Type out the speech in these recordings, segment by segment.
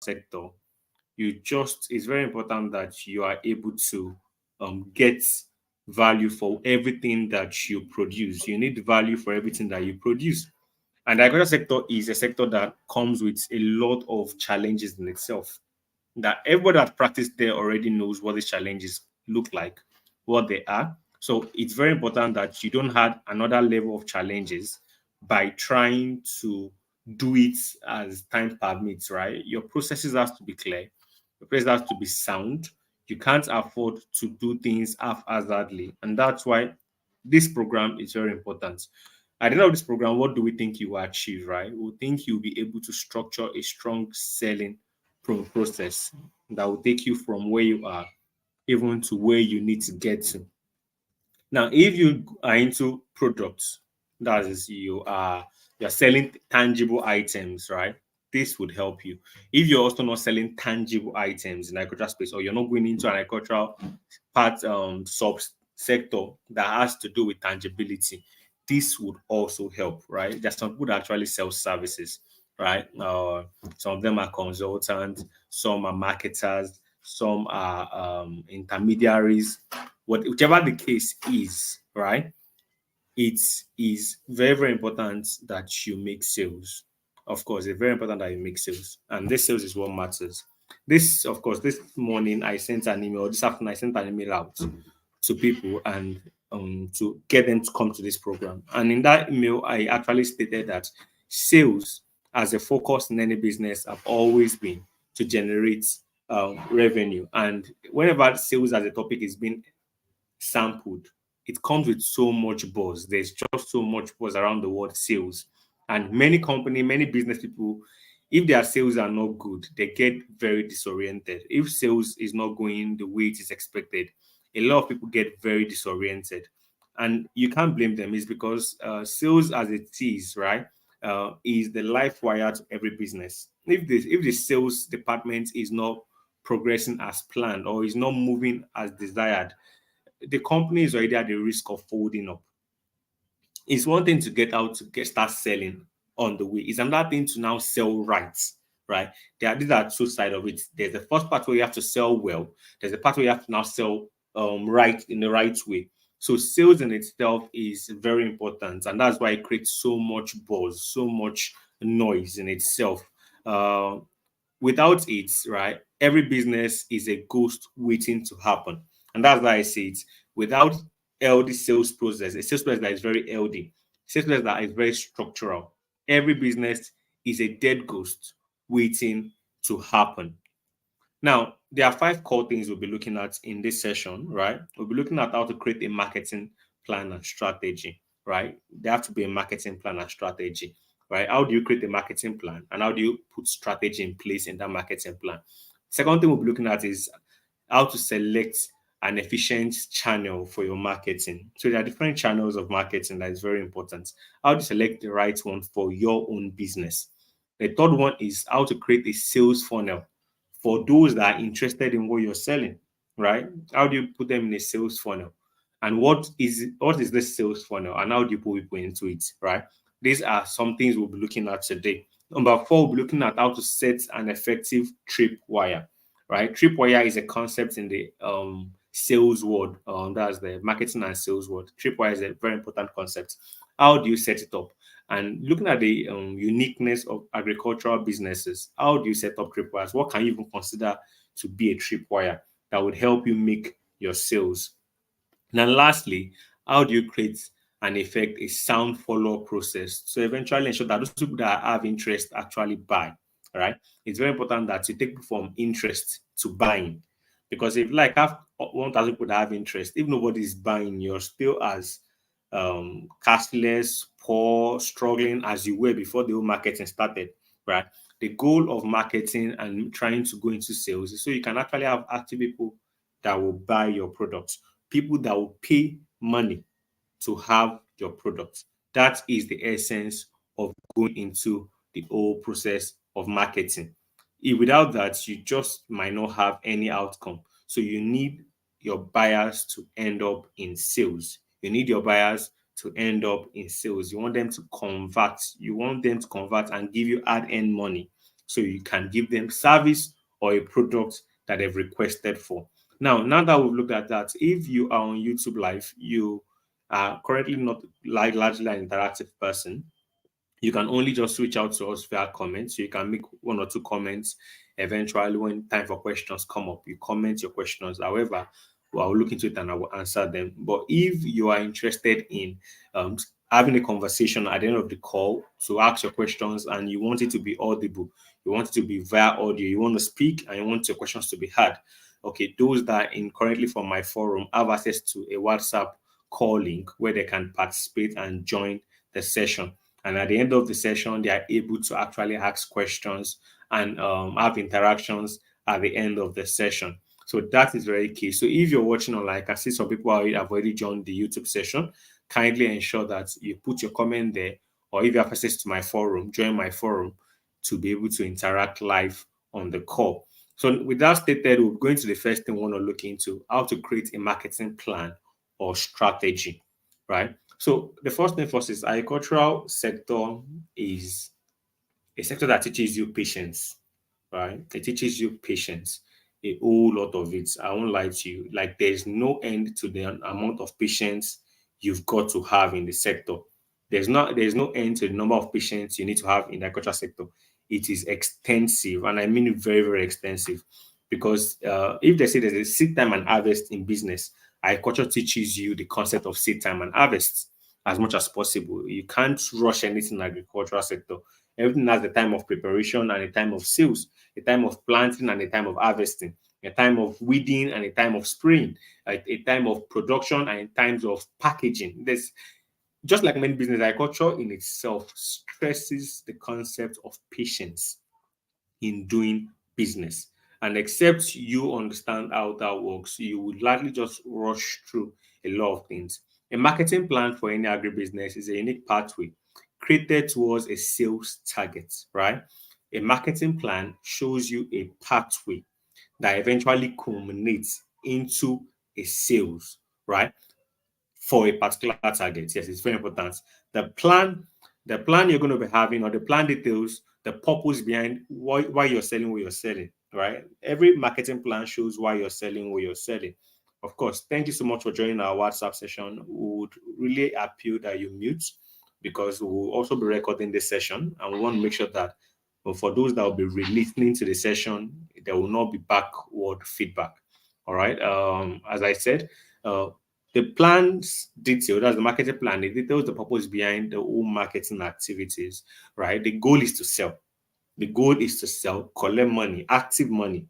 sector, it's very important that you are able to get value for everything that you produce. You need value for everything that you produce. And the agriculture sector is a sector that comes with a lot of challenges in itself. That everybody that practiced there already knows what these challenges look like, what they are. So it's very important that you don't add another level of challenges by trying to do it as time permits, right? Your processes has to be clear, your process has to be sound. You can't afford to do things haphazardly. And that's why this program is very important. At the end of this program, what do we think you will achieve, right? We think you'll be able to structure a strong selling process that will take you from where you are even to where you need to get to. Now, if you are into products, that is, you're selling tangible items, right? This would help you. If you're also not selling tangible items in agricultural space, or you're not going into an agricultural part sub sector that has to do with tangibility, this would also help, right? There's some people that actually sell services, right? Some of them are consultants, some are marketers, some are intermediaries. Whichever the case is, right? It is very, very important that you make sales. Of course, it's very important that you make sales, and this sales is what matters. This, of course, this morning I sent an email. This afternoon I sent an email out to people and to get them to come to this program. And in that email, I actually stated that sales as a focus in any business have always been to generate revenue. And whenever sales as a topic is being sampled, it comes with so much buzz. There's just so much buzz around the word sales. And many business people, if their sales are not good, they get very disoriented. If sales is not going the way it is expected, a lot of people get very disoriented. And you can't blame them. It's because sales as it is, right, is the life wire to every business. If the sales department is not progressing as planned or is not moving as desired, the company is already at the risk of folding up. It's one thing to get out to start selling on the way. It's another thing to now sell right, right? These are two sides of it. There's the first part where you have to sell well. There's the part where you have to now sell right in the right way. So sales in itself is very important, and that's why it creates so much buzz, so much noise in itself. Uh, Without it, right, every business is a ghost waiting to happen. And that's why I say it. Without LD sales process, a sales process that is very LD, sales process that is very structural, every business is a dead ghost waiting to happen. Now, there are five core things we'll be looking at in this session, right? We'll be looking at how to create a marketing plan and strategy, right? There have to be a marketing plan and strategy, right? How do you create a marketing plan and how do you put strategy in place in that marketing plan? Second thing we'll be looking at is how to select an efficient channel for your marketing. So there are different channels of marketing that is very important. How to select the right one for your own business. The third one is how to create a sales funnel for those that are interested in what you're selling, right? How do you put them in a sales funnel? And what is this sales funnel and how do you put people into it, right? These are some things we'll be looking at today. Number four, we'll be looking at how to set an effective tripwire, right? Tripwire is a concept in the sales world. That's the marketing and sales world. Tripwire is a very important concept. How do you set it up? And looking at the uniqueness of agricultural businesses, how do you set up tripwires? What can you even consider to be a tripwire that would help you make your sales? And then lastly, how do you create and effect a sound follow-up process to eventually ensure that those people that have interest actually buy? All right. It's very important that you take from interest to buying. Because if like have 1,000 people that have interest, if nobody is buying, you're still as cashless, poor, struggling as you were before the whole marketing started, right? The goal of marketing and trying to go into sales is so you can actually have active people that will buy your products, people that will pay money to have your products. That is the essence of going into the whole process of marketing. Without that, you just might not have any outcome. So you need your buyers to end up in sales. You need your buyers to end up in sales. You want them to convert. You want them to convert and give you hard-earned money. so you can give them service or a product that they've requested for. Now that we've looked at that, if you are on YouTube Live, you are currently not like largely an interactive person, you can only just reach out to us via comments. So you can make one or two comments. Eventually, when time for questions come up, you comment your questions. However, I'll look into it and I will answer them. But if you are interested in um, having a conversation at the end of the call to ask your questions and you want it to be audible, you want it to be via audio, you want to speak and you want your questions to be heard. Okay, those that are in currently from my forum have access to a WhatsApp call link where they can participate and join the session. And at the end of the session, they are able to actually ask questions and have interactions at the end of the session. So that is very key. So if you're watching online, I can see some people have already joined the YouTube session. Kindly ensure that you put your comment there, or if you have access to my forum, join my forum to be able to interact live on the call. So with that stated, we're going to the first thing we want to look into: how to create a marketing plan or strategy, right? So the first thing first is agricultural sector is a sector that teaches you patience, right? It teaches you patience, a whole lot of it. I won't lie to you. Like there's no end to the amount of patience you've got to have in the sector. There's no end to the number of patience you need to have in the agricultural sector. It is extensive, and I mean it very, very extensive. Because if they say there's a seed time and harvest in business, agriculture teaches you the concept of seed time and harvest as much as possible. You can't rush anything in the agricultural sector. Everything has a time of preparation and a time of sales, a time of planting and a time of harvesting, a time of weeding and a time of spraying, a time of production and times of packaging. There's just like many business, agriculture in itself stresses the concept of patience in doing business. And except you understand how that works, you would likely just rush through a lot of things. A marketing plan for any agribusiness is a unique pathway created towards a sales target, right? A marketing plan shows you a pathway that eventually culminates into a sales, right? For a particular target. Yes, it's very important. The plan, the plan you're going to be having, or the plan details, the purpose behind why you're selling what you're selling, right? Every marketing plan shows why you're selling what you're selling. Of course, thank you so much for joining our WhatsApp session. We would really appeal that you mute because we'll also be recording this session and we want to make sure that for those that will be re-listening to the session, there will not be backward feedback. All right. As I said, uh, the plan's detail, that's the marketing plan, it details the purpose behind the whole marketing activities, right? The goal is to sell. The goal is to sell, collect money, active money,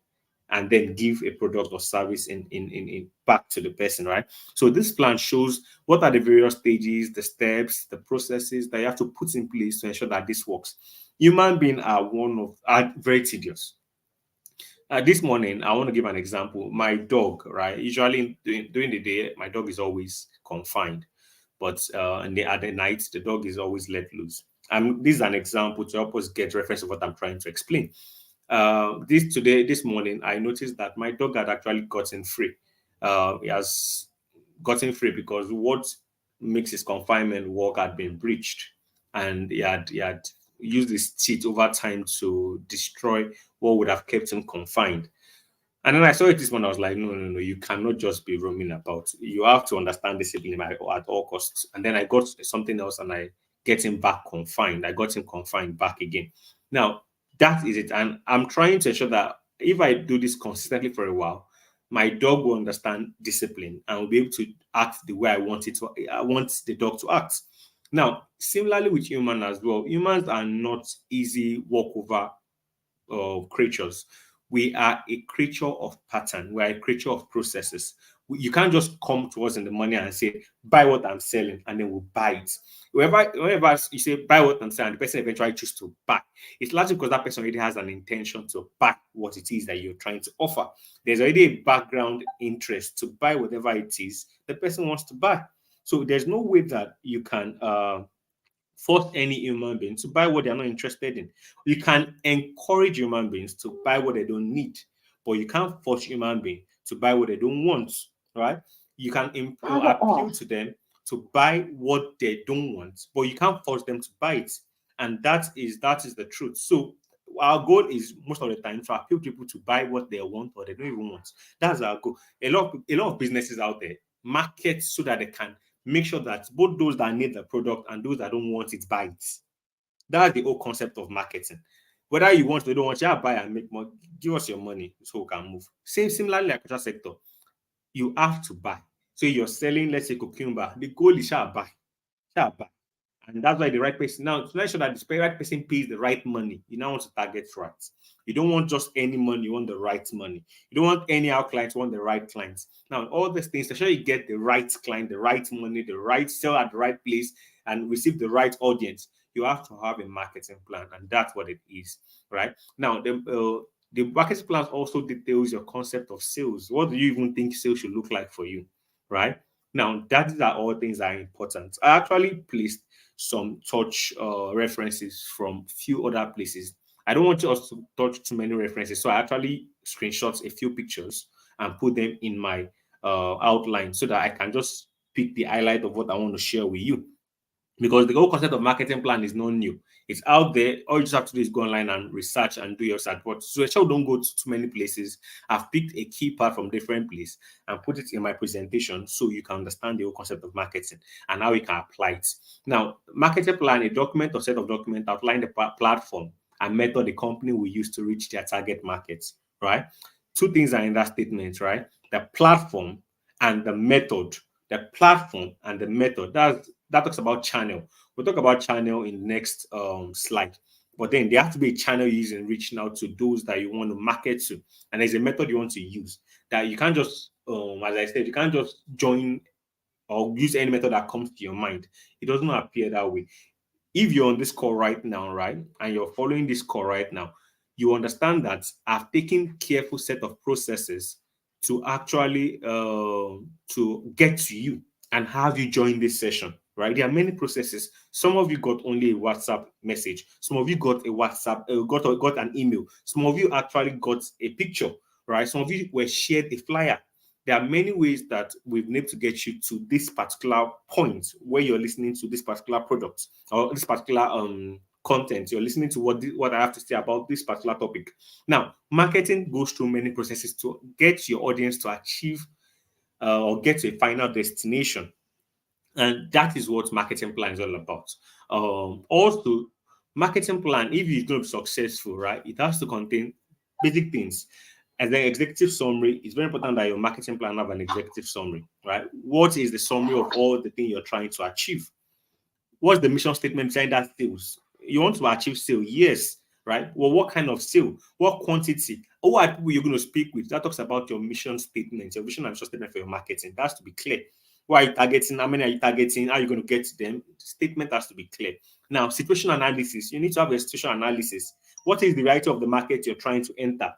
and then give a product or service in back to the person, right? So this plan shows what are the various stages, the steps, the processes that you have to put in place to ensure that this works. Human beings are very tedious. This morning, I want to give an example. My dog, right? Usually during the day, my dog is always confined, but at the night, the dog is always let loose. And this is an example to help us get reference of what I'm trying to explain. This morning, I noticed that my dog had actually gotten free. He has gotten free because what makes his confinement work had been breached, and he had used his teeth over time to destroy what would have kept him confined. And then I saw it this one. I was like, no, no, no, you cannot just be roaming about. You have to understand discipline at all costs. And then I got something else and I get him back confined. I got him confined back again. Now, that is it. And I'm trying to ensure that if I do this consistently for a while, my dog will understand discipline and will be able to act the way I want the dog to act. Now, similarly with human as well, humans are not easy walkover creatures. We are a creature of pattern. We are a creature of processes. You can't just come to us in the morning and say, buy what I'm selling, and then we'll buy it. Whenever you say, buy what I'm selling, the person eventually chooses to buy. It's largely because that person already has an intention to buy what it is that you're trying to offer. There's already a background interest to buy whatever it is the person wants to buy. So there's no way that you can force any human being to buy what they're not interested in. You can encourage human beings to buy what they don't need, but you can't force human beings to buy what they don't want, right? You can Power appeal off. to them to buy what they don't want, but you can't force them to buy it. And that is the truth. So our goal is most of the time to appeal people to buy what they want or they don't even want. That's our goal. A lot of businesses out there market so that they can make sure that both those that need the product and those that don't want it buy it. That's the whole concept of marketing. Whether you want or don't want, you buy and make more. Give us your money so we can move. Similarly, like agriculture sector, you have to buy. So you're selling, let's say, cucumber. The goal is shall buy. And that's why the right person now to make sure that the right person pays the right money. You now want to target right. You don't want just any money, you want the right money. You don't want any out clients, you want the right clients. Now, all these things, to sure you get the right client, the right money, the right sell at the right place, and receive the right audience, you have to have a marketing plan, and that's what it is, right? Now, the marketing plan also details your concept of sales. What do you even think sales should look like for you, right? Now, that are all things that are important. I actually placed some touch references from few other places. I don't want us to touch too many references, so I actually screenshot a few pictures and put them in my outline so that I can just pick the highlight of what I want to share with you. Because the whole concept of marketing plan is not new. It's out there. All you just have to do is go online and research and do your research. But so I don't go to too many places. I've picked a key part from different places and put it in my presentation so you can understand the whole concept of marketing and how you can apply it. Now, marketing plan, a document or set of documents outline the platform and method the company will use to reach their target markets, right? Two things are in that statement, right? The platform and the method. The platform and the method. That talks about channel. We'll talk about channel in the next slide. But then there has to be a channel using reaching out to those that you want to market to. And there's a method you want to use that you can't just, as I said, you can't just join or use any method that comes to your mind. It doesn't appear that way. If you're on this call right now, right, and you're following this call right now, you understand that I've taken careful set of processes to actually to get to you and have you join this session, right? There are many processes. Some of you got only a WhatsApp message. Some of you got a WhatsApp, got an email. Some of you actually got a picture, right? Some of you were shared a flyer. There are many ways that we've been able to get you to this particular point where you're listening to this particular product or this particular content. You're listening to what I have to say about this particular topic. Now, marketing goes through many processes to get your audience to achieve or get to a final destination. And that is what marketing plan is all about. Also, marketing plan, if it's going to be successful, right, it has to contain basic things. As an executive summary, it's very important that your marketing plan have an executive summary, right? What is the summary of all the things you're trying to achieve? What's the mission statement behind that sales? You want to achieve sale, yes, right? Well, what kind of sale? What quantity? Who are people you're going to speak with? That talks about your mission statement, your vision and mission statement for your marketing. That has to be clear. Who are you targeting? How many are you targeting? How are you going to get to them? The statement has to be clear. Now, situation analysis. You need to have a situation analysis. What is the variety of the market you're trying to enter?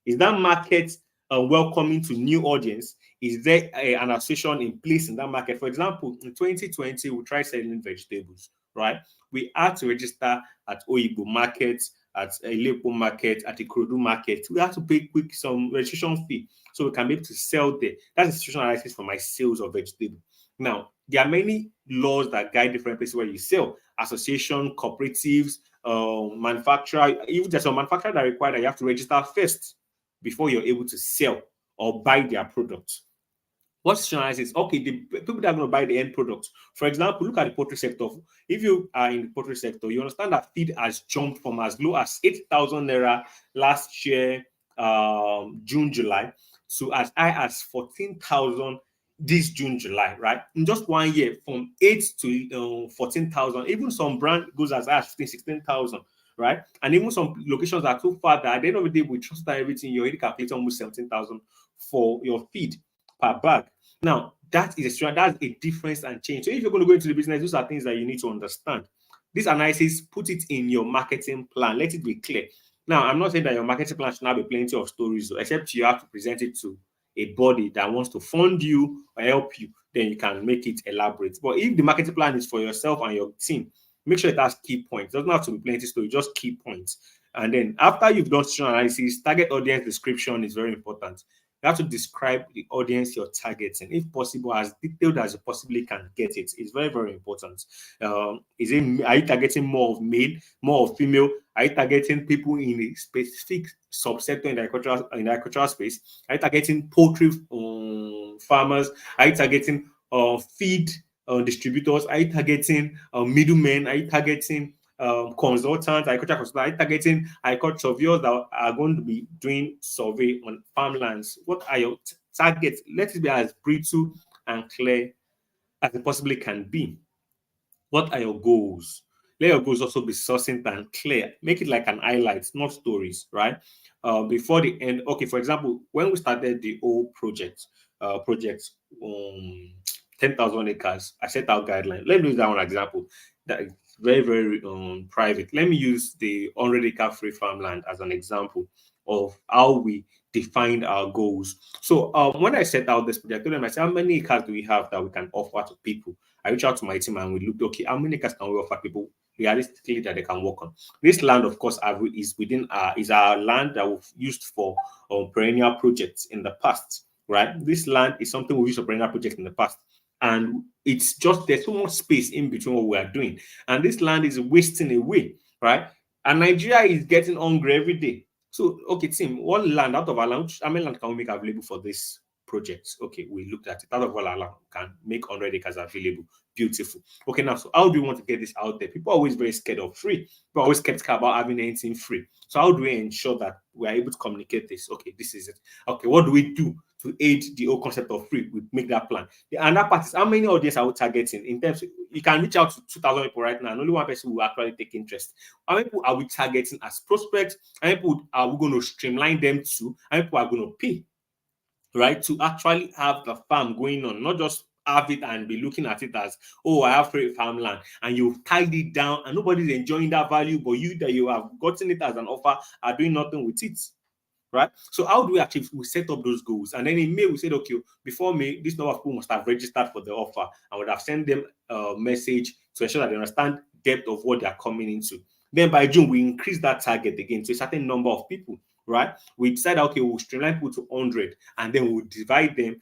Is that market welcoming to new audience? Is there an association in place in that market? For example, in 2020, we tried selling vegetables, right? We had to register at Oyibo market, at Ilepo market, at Ikorodu market. We had to pay some registration fee so we can be able to sell there. That's a situation analysis for my sales of vegetable. Now, there are many laws that guide different places where you sell. Association, cooperatives, manufacturer. Even there's some manufacturer that require that you have to register first before you're able to sell or buy their product. What is okay, the people that are going to buy the end product. For example, look at the poultry sector. If you are in the poultry sector, you understand that feed has jumped from as low as 8,000 naira last year, June, July, to as high as 14,000 this June, July, right? In just 1 year, from 8 to 14,000. Even some brand goes as high as 15, 16,000. Right? And even some locations are too far that at the end of the day, we trust that everything, you're already calculating almost 17,000 for your feed per bag. Now, that's a difference and change. So if you're going to go into the business, those are things that you need to understand. This analysis, put it in your marketing plan. Let it be clear. Now, I'm not saying that your marketing plan should not be plenty of stories, except you have to present it to a body that wants to fund you or help you, then you can make it elaborate. But if the marketing plan is for yourself and your team, make sure it has key points. It doesn't have to be plenty story, just key points. And then after you've done situation analysis, target audience description is very important. You have to describe the audience you're targeting, if possible, as detailed as you possibly can get it. It's very, very important. Are you targeting more of male, more of female? Are you targeting people in a specific subsector in the agricultural space? Are you targeting poultry farmers? Are you targeting feed distributors? Are you targeting middlemen? Are you targeting consultants, agricultural consultants? Are you targeting agriculture surveyors that are going to be doing survey on farmlands? What are your targets? Let it be as brutal and clear as it possibly can be. What are your goals? Let your goals also be succinct and clear. Make it like an highlight, not stories, right? Before the end. Okay, for example, when we started the whole project, um, 10,000 acres, I set out guidelines. Let me use that one example. That is very, very private. Let me use the 100-acre free farmland as an example of how we defined our goals. So when I set out this project, I told them, I said, how many acres do we have that we can offer to people? I reached out to my team and we looked, okay, how many acres can we offer people realistically that they can work on? This land, of course, is our land that we've used for perennial projects in the past, right? This land is something we used for perennial projects in the past. And it's just there's so much space in between what we are doing. And this land is wasting away, right? And Nigeria is getting hungry every day. So, okay, team, what land out of our land, how many land can we make available for this project? Okay, we looked at it. Out of all our land, can make 100 acres available. Beautiful. Okay, now, so how do we want to get this out there? People are always very scared of free. People are always skeptical about having anything free. So, how do we ensure that we are able to communicate this? Okay, this is it. Okay, what do we do to aid the whole concept of free? We make that plan. The another part is how many audience are we targeting? In terms of, you can reach out to 2,000 people right now, and only one person will actually take interest. How many people are we targeting as prospects? How many people are we going to streamline them to? How many people are going to pay, right, to actually have the farm going on, not just have it and be looking at it as, oh, I have free farmland, and you've tied it down and nobody's enjoying that value, but you that you have gotten it as an offer are doing nothing with it, right? So how do we achieve? We set up those goals, and then in May we said, okay, before May, this number of people must have registered for the offer, and would have sent them a message to ensure that they understand depth of what they are coming into. Then by June, we increase that target again to a certain number of people, right? We decide, okay, we'll streamline people to 100, and then we'll divide them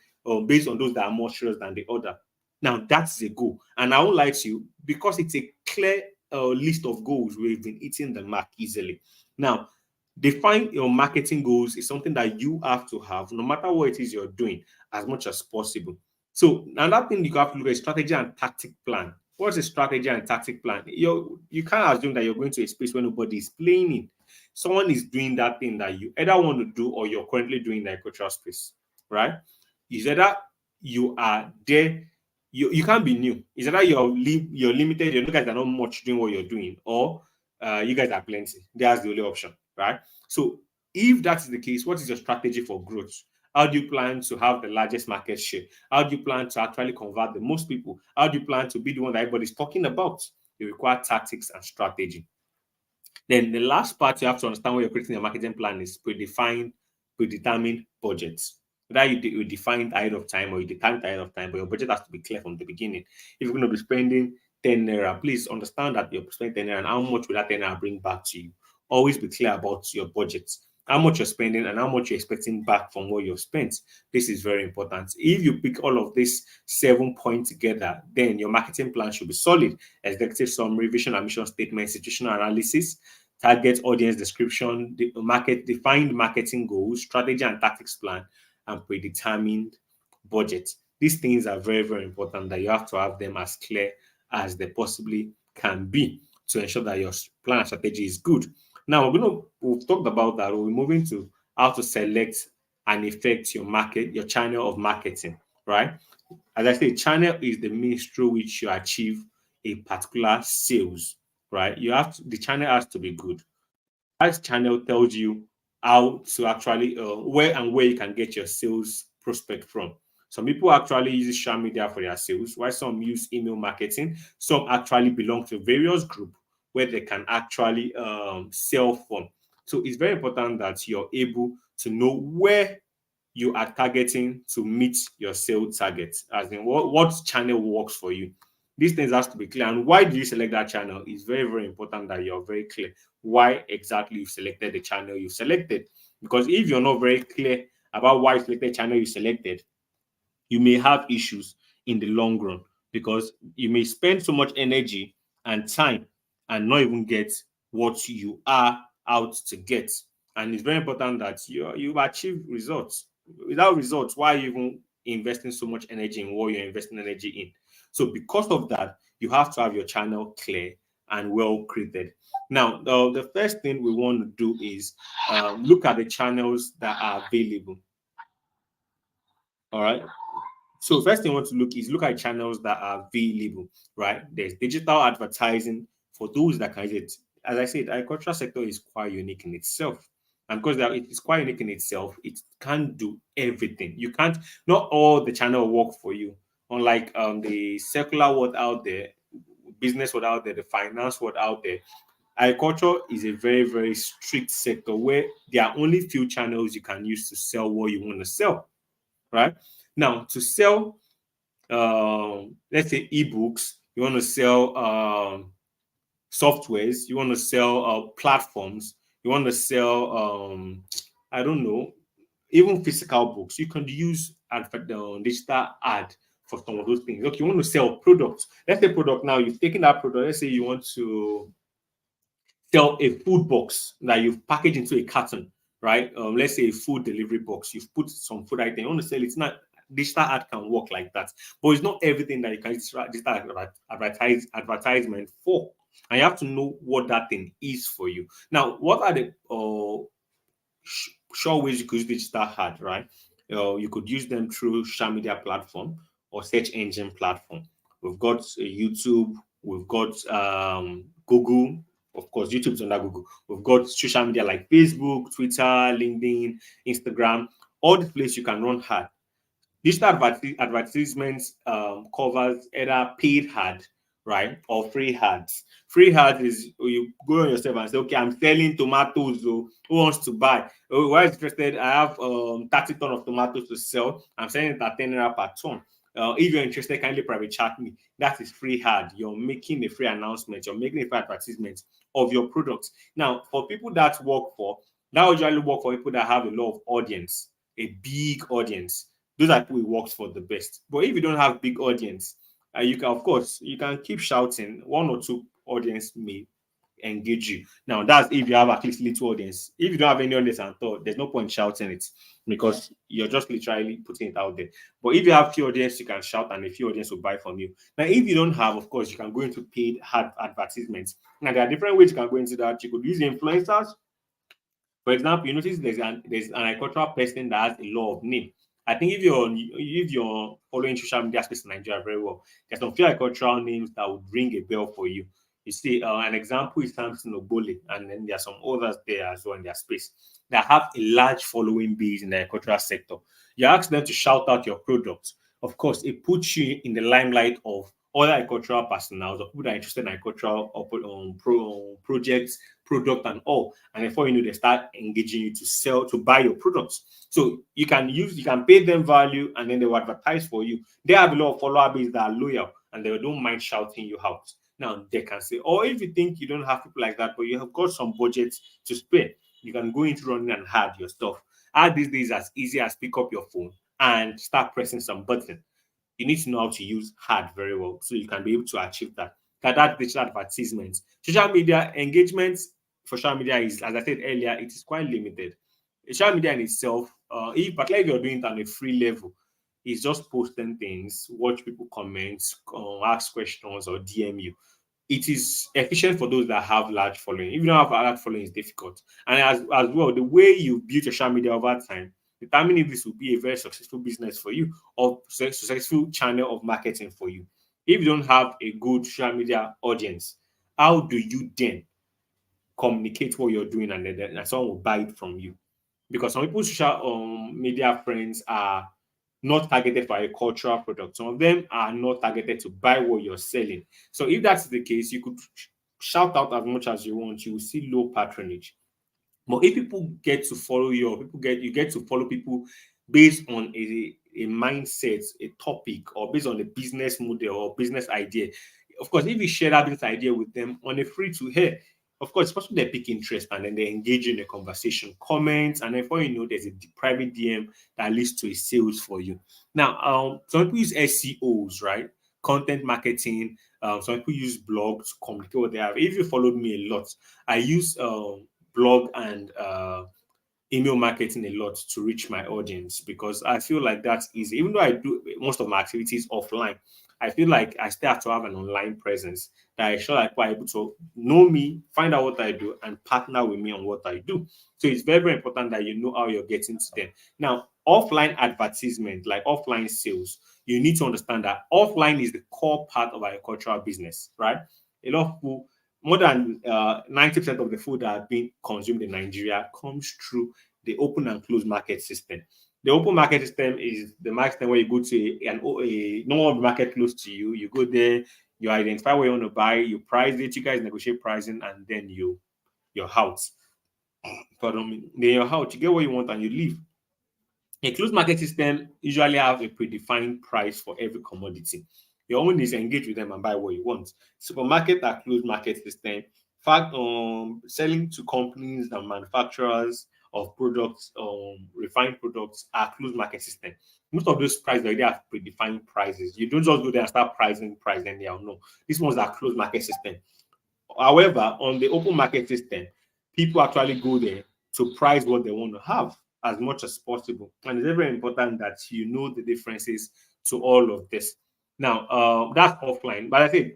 based on those that are more serious than the other. Now that's a goal, and I won't lie to you, because it's a clear list of goals. We've been hitting the mark easily. Now, define your marketing goals is something that you have to have, no matter what it is you're doing, as much as possible. So another thing you have to look at is strategy and tactic plan. What's a strategy and tactic plan? You can't assume that you're going to a space where nobody is playing in. Someone is doing that thing that you either want to do or you're currently doing in the agricultural space, right? Is either you are there, you can't be new. Is either you're limited, you guys are not much doing what you're doing, or you guys are plenty. That's the only option, right? So if that is the case, what is your strategy for growth? How do you plan to have the largest market share? How do you plan to actually convert the most people? How do you plan to be the one that everybody's talking about? You require tactics and strategy. Then the last part you have to understand when you're creating a marketing plan is predetermined budgets. Whether you define ahead of time or you determine ahead of time, but your budget has to be clear from the beginning. If you're going to be spending 10 naira, please understand that you're spending 10 naira and how much will that 10 naira bring back to you. Always be clear about your budget, how much you're spending and how much you're expecting back from what you've spent. This is very important. If you pick all of these 7 points together, then your marketing plan should be solid. Executive summary, vision and mission statement, situational analysis, target audience description, defined marketing goals, strategy and tactics plan, and predetermined budget. These things are very, very important that you have to have them as clear as they possibly can be to ensure that your plan and strategy is good. Now we've talked about that. We're moving to how to select and effect your market, your channel of marketing, right? As I say, channel is the means through which you achieve a particular sales, right? The channel has to be good. That channel tells you how to actually where you can get your sales prospect from. Some people actually use social media for their sales, while some use email marketing. Some actually belong to various groups where they can actually sell from. So it's very important that you're able to know where you are targeting to meet your sales targets, as in what channel works for you. These things has to be clear. And why do you select that channel? It's very, very important that you're very clear why exactly you've selected the channel you selected. Because if you're not very clear about why you selected the channel you selected, you may have issues in the long run, because you may spend so much energy and time and not even get what you are out to get. And it's very important that you achieve results. Without results, why are you even investing so much energy in what you're investing energy in? So because of that, you have to have your channel clear and well created. Now, the first thing we want to do is look at the channels that are available. All right. So first thing I want to look at channels that are available, right? There's digital advertising for those that can use it. As I said, the agricultural sector is quite unique in itself. And because it is quite unique in itself, it can't do everything. You can't, not all the channel work for you. Unlike the secular world out there, business world out there, the finance world out there, agriculture is a very, very strict sector where there are only few channels you can use to sell what you want to sell, right? Now, to sell let's say ebooks, you want to sell softwares, you want to sell platforms, you want to sell I don't know, even physical books, you can use digital ad for some of those things. Okay, you want to sell products. Let's say product now, you've taken that product, let's say you want to sell a food box that you've packaged into a carton, right? Let's say a food delivery box. You've put some food item. You want to sell it. It's not digital ad can work like that, but it's not everything that you can use digital advertisement for. And you have to know what that thing is for you. Now, what are the sure ways you could use digital ad, right? You could use them through social media platform or search engine platform. We've got YouTube, we've got Google. Of course, YouTube's under Google. We've got social media like Facebook, Twitter, LinkedIn, Instagram. All the places you can run ad. Digital advertisements covers either paid ad, right, or free ads. Free ad is you go on yourself and say, okay, I'm selling tomatoes. So who wants to buy? Oh, who is interested? I have 30 ton of tomatoes to sell. I'm selling it at 10 naira per ton. If you're interested, kindly private chat me. That is free ad. You're making a free announcement. You're making a free advertisement of your products. Now, for people that usually work for people that have a lot of audience, a big audience. Those are people it works for the best. But if you don't have big audience, you can, of course, you can keep shouting. One or two audience may engage you. Now, that's if you have at least little audience. If you don't have any audience at all, there's no point shouting it because you're just literally putting it out there. But if you have few audience, you can shout and a few audience will buy from you. Now, if you don't have, of course, you can go into paid advertisements. Now, there are different ways you can go into that. You could use influencers. For example, you notice there's an agricultural person that has a lot of name. I think if you're following social media space in Nigeria very well, there's some few agricultural names that would ring a bell for you. You see, an example is Samson Obole, and then there are some others there as well in their space that have a large following base in the agricultural sector. You ask them to shout out your products. Of course, it puts you in the limelight of other agricultural personnel or people that are interested in agricultural projects, product, and all. And before you know, they start engaging you to buy your products. So you can pay them value and then they will advertise for you. They have a lot of follower base that are loyal and they don't mind shouting you out. Now they can say, or if you think you don't have people like that, but you have got some budget to spare, you can go into running and add your stuff. Add these days as easy as pick up your phone and start pressing some button. You need to know how to use ad very well so you can be able to achieve that. That digital advertisements. Social media engagements for social media is, as I said earlier, it is quite limited. Social media in itself, particularly if you're doing it on a free level, is just posting things, watch people comment, ask questions, or DM you. It is efficient for those that have large following. If you don't have a large following, it's difficult. And as well, the way you build social media over time determine if this will be a very successful business for you or successful channel of marketing for you. If you don't have a good social media audience, how do you then communicate what you're doing and someone will buy it from you? Because some people's social media friends are not targeted for a cultural product. Some of them are not targeted to buy what you're selling. So if that's the case, you could shout out as much as you want. You will see low patronage. But if people get to follow you, or you get to follow people based on a mindset, a topic, or based on a business model or business idea. Of course, if you share that business idea with them on a free to hear, of course, it's possible they pick interest and then they engage in a conversation, comments, and then before you know, there's a private DM that leads to a sales for you. Now, some people use SEOs, right? Content marketing, Some people use blog to communicate what they have. If you followed me a lot, I use blog and email marketing a lot to reach my audience because I feel like that's easy. Even though I do most of my activities offline, I feel like I still have to have an online presence that I sure like people are able to know me, find out what I do, and partner with me on what I do. So it's very, very important that you know how you're getting to them. Now, offline advertisement, like offline sales, you need to understand that offline is the core part of agricultural business, right? A lot of people, more than 90% of the food that are being consumed in Nigeria comes through the open and closed market system. The open market system is the market system where you go to a normal market close to you. You go there, you identify what you want to buy, you price it, you guys negotiate pricing, and then you're out. Pardon me. Then you're out, you get what you want, and you leave. A closed market system usually have a predefined price for every commodity. Your own is engage with them and buy what you want. Supermarket are closed market system. Fact, selling to companies and manufacturers of products, refined products are closed market system. Most of those prices already have predefined prices. You don't just go there and start pricing price, then they are no. These ones are closed market system. However, on the open market system, people actually go there to price what they want to have as much as possible. And it's very important that you know the differences to all of this. Now, that's offline. But I think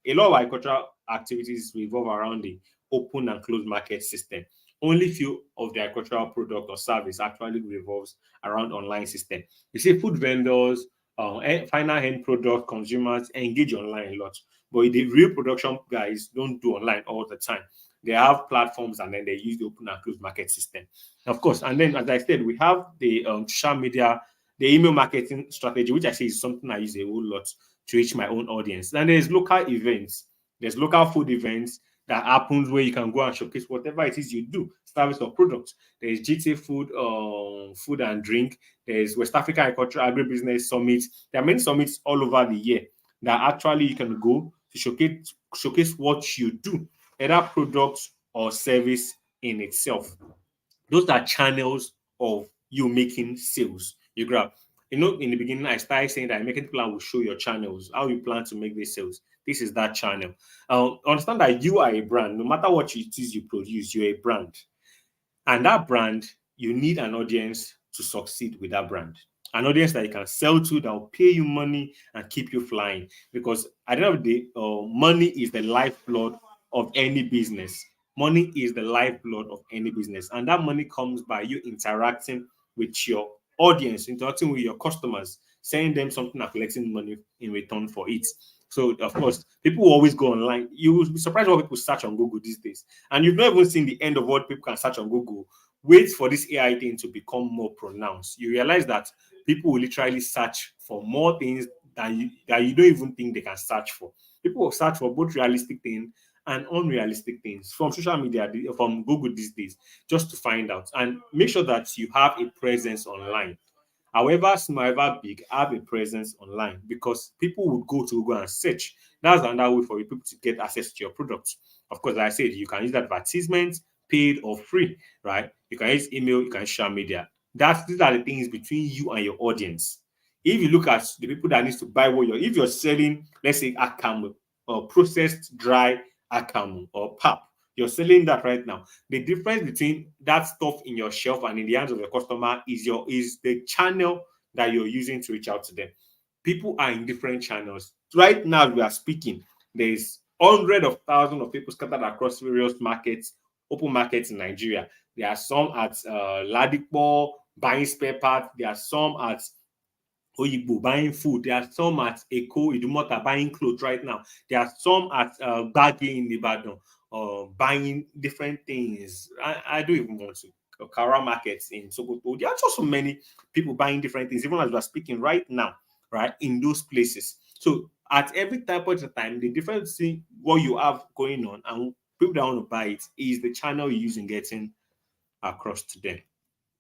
a lot of agricultural activities revolve around the open and closed market system. Only few of the agricultural product or service actually revolves around online system. You see, food vendors, final end product consumers engage online a lot, but the real production guys don't do online all the time. They have platforms and then they use the open and closed market system, of course. And then, as I said, we have the social media, the email marketing strategy, which I say is something I use a whole lot to reach my own audience. And there's local events, there's local food events that happens where you can go and showcase whatever it is you do, service or product. There's GTA Food, Food and Drink. There's West Africa Agriculture Agribusiness Summit. There are many summits all over the year that actually you can go to showcase what you do, either product or service in itself. Those are channels of you making sales. You grab. You know, in the beginning, I started saying that a marketing plan will show your channels, how you plan to make these sales. This is that channel. Understand that you are a brand. No matter what it is you produce, you're a brand. And that brand, you need an audience to succeed with that brand. An audience that you can sell to, that will pay you money and keep you flying. Because at the end of the day, money is the lifeblood of any business. Money is the lifeblood of any business. And that money comes by you interacting with your audience, interacting with your customers, sending them something and collecting money in return for it. So, of course, people will always go online. You will be surprised what people search on Google these days. And you've not even seen the end of what people can search on Google. Wait for this AI thing to become more pronounced. You realize that people will literally search for more things that you don't even think they can search for. People will search for both realistic things and unrealistic things from social media, from Google these days, just to find out. And make sure that you have a presence online. However small, however big, have a presence online because people would go to Google and search. That's another way for people to get access to your products. Of course, like I said, you can use advertisements, paid or free, right? You can use email, you can use social media. These are the things between you and your audience. If you look at the people that needs to buy what if you're selling, let's say akamu or processed dry akamu or pap, you're selling that right now. The difference between that stuff in your shelf and in the hands of your customer is the channel that you're using to reach out to them. People are in different channels. Right now, we are speaking. There's hundreds of thousands of people scattered across various markets, open markets in Nigeria. There are some at Ladipo buying spare parts. There are some at Oyibo buying food. There are some at Eko Idumota buying clothes right now. There are some at Gbagi in Ibadan buying different things. I don't even want to. Kara markets in Sokoto. There are just so many people buying different things, even as we are speaking right now, right, in those places. So at every type of time, the difference in what you have going on and people that want to buy it is the channel you use in getting across to them.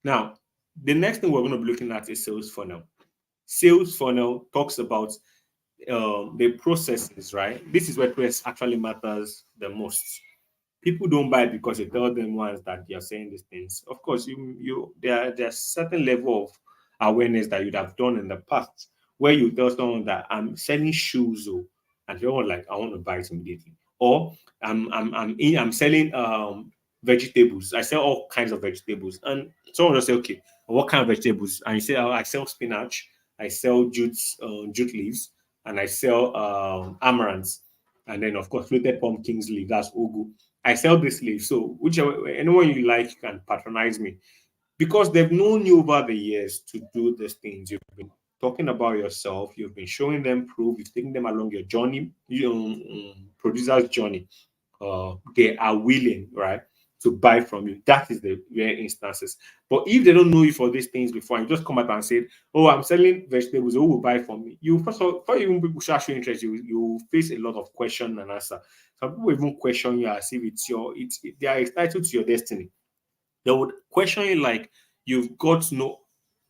Now, the next thing we're going to be looking at is sales funnel. Sales funnel talks about the processes, right? This is where price actually matters the most. People don't buy because you tell them once that you're saying these things. Of course, there's certain level of awareness that you'd have done in the past where you tell someone that I'm selling shoes, oh, and someone like, I want to buy it immediately. Or I'm selling vegetables. I sell all kinds of vegetables, and someone will say, okay, what kind of vegetables? And you say, oh, I sell spinach, I sell jute leaves, and I sell amaranth, and then of course floated pumpkins leaf. That's ugu. I sell this leaf. So whichever anyone you like, you can patronize me because they've known you over the years to do these things. You've been talking about yourself, you've been showing them proof, you've taken them along your journey, producer's journey. They are willing, right, to buy from you. That is the rare instances. But if they don't know you for these things before, and you just come out and say, "Oh, I'm selling vegetables. Who will buy from me?" You first of all, before even people start showing interest, you face a lot of question and answer. Some people even question you as if they are entitled to your destiny. They would question you like you've got no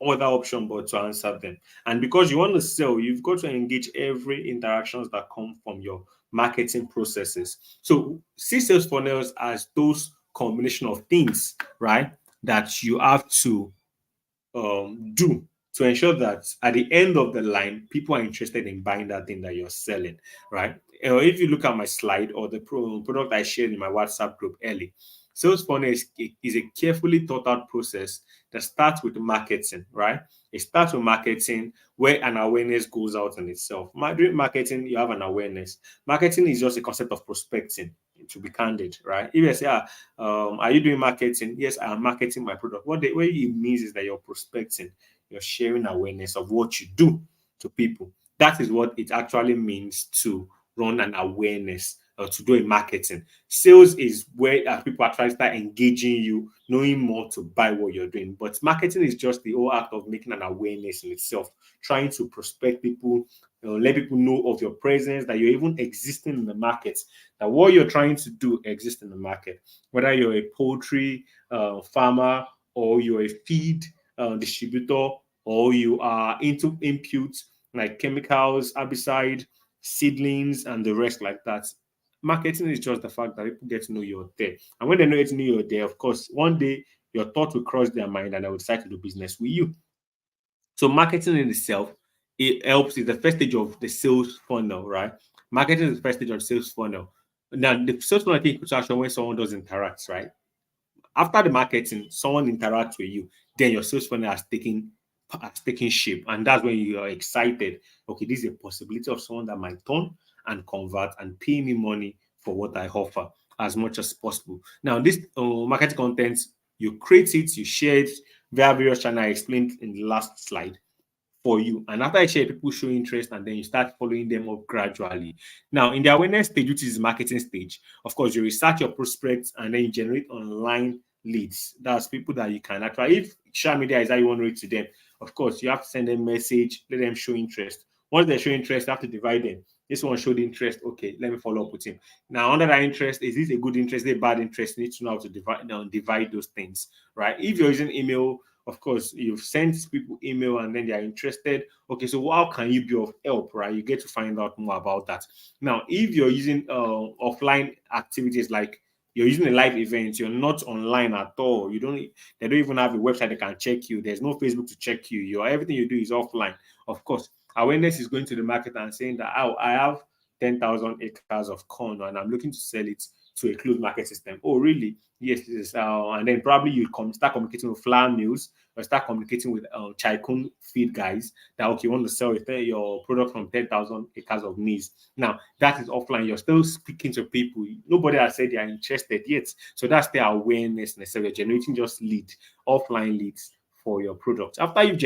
other option but to answer them. And because you want to sell, you've got to engage every interactions that come from your marketing processes. So see sales funnels as those combination of things, right? That you have to do to ensure that at the end of the line, people are interested in buying that thing that you're selling, right? If you look at my slide or the product I shared in my WhatsApp group early, sales funnel is a carefully thought out process that starts with marketing, right? It starts with marketing where an awareness goes out in itself. During marketing, you have an awareness. Marketing is just a concept of prospecting, to be candid, right? If you say, are you doing marketing? Yes, I am marketing my product. What it means is that you're prospecting, you're sharing awareness of what you do to people. That is what it actually means to run an awareness or to do a marketing. Sales is where people actually start engaging you, knowing more to buy what you're doing. But marketing is just the whole act of making an awareness in itself, trying to prospect people, let people know of your presence, that you're even existing in the market, that what you're trying to do exists in the market. Whether you're a poultry farmer or you're a feed distributor or you are into inputs like chemicals, herbicide, seedlings, and the rest like that. Marketing is just the fact that people get to know you're there. And when they know you're there, of course, one day your thought will cross their mind and they will decide to do business with you. So marketing in itself, it helps. It's the first stage of the sales funnel, right? Marketing is the first stage of the sales funnel. Now, the sales funnel, I think, is actually when someone does interact, right? After the marketing, someone interacts with you, then your sales funnel has taken shape, and that's when you are excited. Okay, this is a possibility of someone that might turn and convert and pay me money for what I offer as much as possible. Now, this marketing content, you create it, you share it via various channels I explained in the last slide for you. And after I share, people show interest and then you start following them up gradually. Now, in the awareness stage, which is marketing stage, of course, you research your prospects and then you generate online leads. That's people that you can actually, if social media is how you want to reach to them, of course, you have to send them a message, let them show interest. Once they show interest, you have to divide them. This one showed interest. Okay, let me follow up with him. Now, under that interest, is this a good interest, a bad interest? You need to know how to divide those things, right? If you're using email, of course, you've sent people email and then they are interested. Okay, so how can you be of help, right? You get to find out more about that. Now, if you're using offline activities like you're using a live event, you're not online at all. They don't even have a website that can check you. There's no Facebook to check you. Everything you do is offline. Of course, awareness is going to the market and saying that, oh, I have 10,000 acres of corn and I'm looking to sell it to a closed market system. Oh, really? Yes, this is and then probably you start communicating with flour mills or start communicating with Chaikun feed guys that, okay, you want to sell your product from 10,000 acres of maize. Now, that is offline. You're still speaking to people. Nobody has said they are interested yet. So that's the awareness necessary. You're generating just offline leads for your product. After you've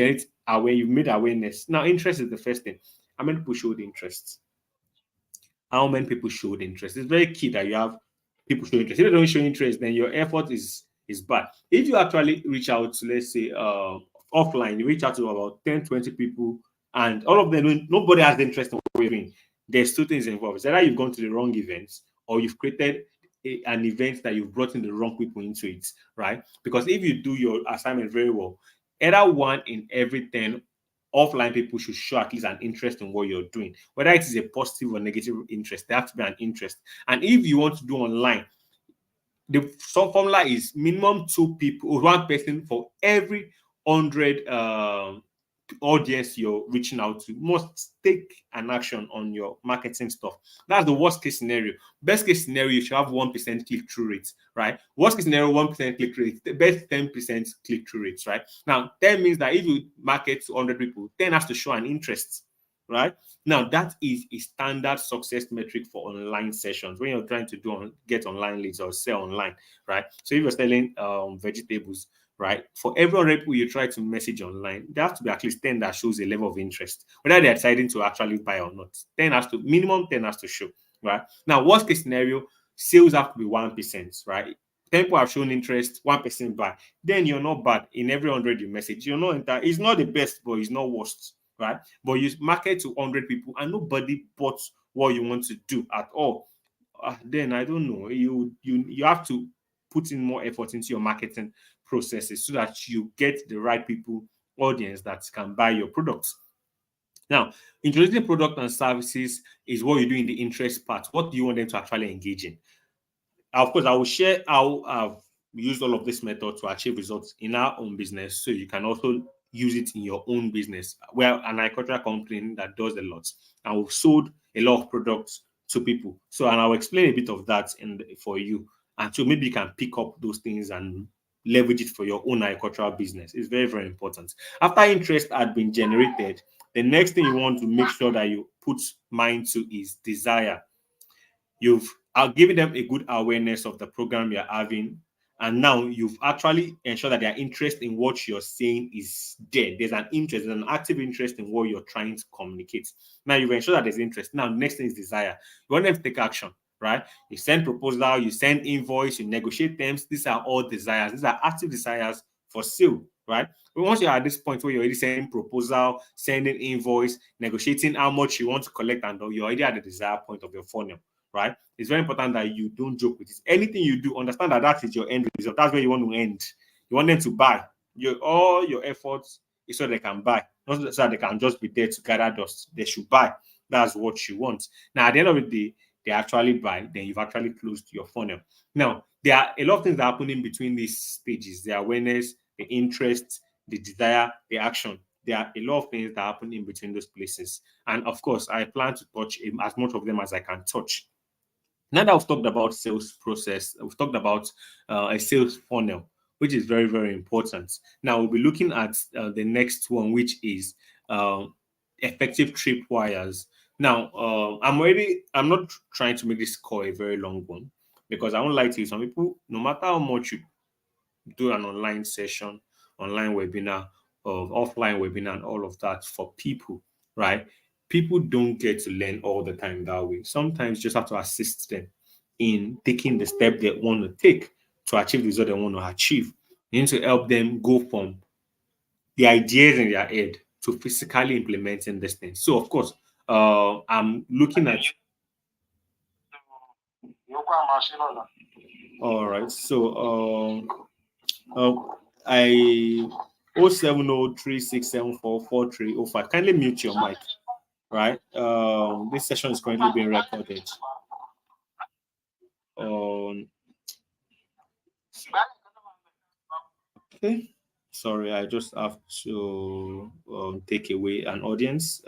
made awareness. Now, interest is the first thing. How many people showed interest? How many people showed interest? It's very key that you have people show interest. If they don't show interest, then your effort is bad. If you actually reach out to, let's say, offline, you reach out to about 10, 20 people, and all of them, nobody has the interest in what you're doing. There's two things involved. It's either you've gone to the wrong events or you've created an event that you've brought in the wrong people into it, right? Because if you do your assignment very well, either one in every 10 offline people should show at least an interest in what you're doing, whether it is a positive or negative interest. There has to be an interest. And if you want to do online, the formula is minimum two people or one person for every 100 audience you're reaching out to must take an action on your marketing stuff. That's the worst case scenario. Best case scenario, you should have 1% click through rate, right? Worst case scenario, 1% click through rate. The best 10% click through rates, right? Now, 10 means that if you market to 100 people, 10 has to show an interest, right? Now, that is a standard success metric for online sessions when you're trying to get online leads or sell online, right? So if you're selling vegetables, right? For every 100 people you try to message online, there has to be at least 10 that shows a level of interest, whether they're deciding to actually buy or not. 10 has to, minimum 10 has to show, right? Now, worst case scenario, sales have to be 1%, right? 10 people have shown interest, 1% buy. Then you're not bad in every 100 you message. You're not entire. It's not the best, but it's not worst, right? But you market to 100 people and nobody bought what you want to do at all. Then I don't know. You have to put in more effort into your marketing processes so that you get the right people, audience that can buy your products. Now, introducing product and services is what you do in the interest part. What do you want them to actually engage in? Of course, I will share how I've used all of this method to achieve results in our own business, so you can also use it in your own business. We're an agricultural company that does a lot, and we've sold a lot of products to people. So, and I'll explain a bit of that for you, and so maybe you can pick up those things and leverage it for your own agricultural business. It's very, very important. After interest had been generated, the next thing you want to make sure that you put mind to is desire. You've given them a good awareness of the program you're having, and now you've actually ensured that their interest in what you're saying is there. There's an interest, there's an active interest in what you're trying to communicate. Now you've ensured that there's interest. Now, next thing is desire. You want them to take action, right? You send proposal, you send invoice, you negotiate terms. These are all desires. These are active desires for sale, right? But once you're at this point where you're already sending proposal, sending invoice, negotiating how much you want to collect, and you're already at the desire point of your funnel, right? It's very important that you don't joke with it. Anything you do, understand that that is your end result. That's where you want to end. You want them to buy. All your efforts is so they can buy, not so that they can just be there to gather dust. They should buy. That's what you want. Now, at the end of the day, they actually buy, then you've actually closed your funnel. Now, there are a lot of things that happen in between these stages: the awareness, the interest, the desire, the action. There are a lot of things that happen in between those places. And of course, I plan to touch as much of them as I can touch. Now that we've talked about sales process, we've talked about a sales funnel, which is very, very important. Now we'll be looking at the next one, which is uh, effective tripwires. Now, I'm not trying to make this call a very long one because I won't lie to you. Some people, no matter how much you do an online session, online webinar, or offline webinar, and all of that for people, right? People don't get to learn all the time that way. Sometimes you just have to assist them in taking the step they want to take to achieve the result they want to achieve. You need to help them go from the ideas in their head to physically implementing this thing. So, of course, I'm looking at. All right. So, I 07036744305. Kindly mute your mic, right? This session is currently being recorded. Um, okay. Sorry, I just have to take away an audience.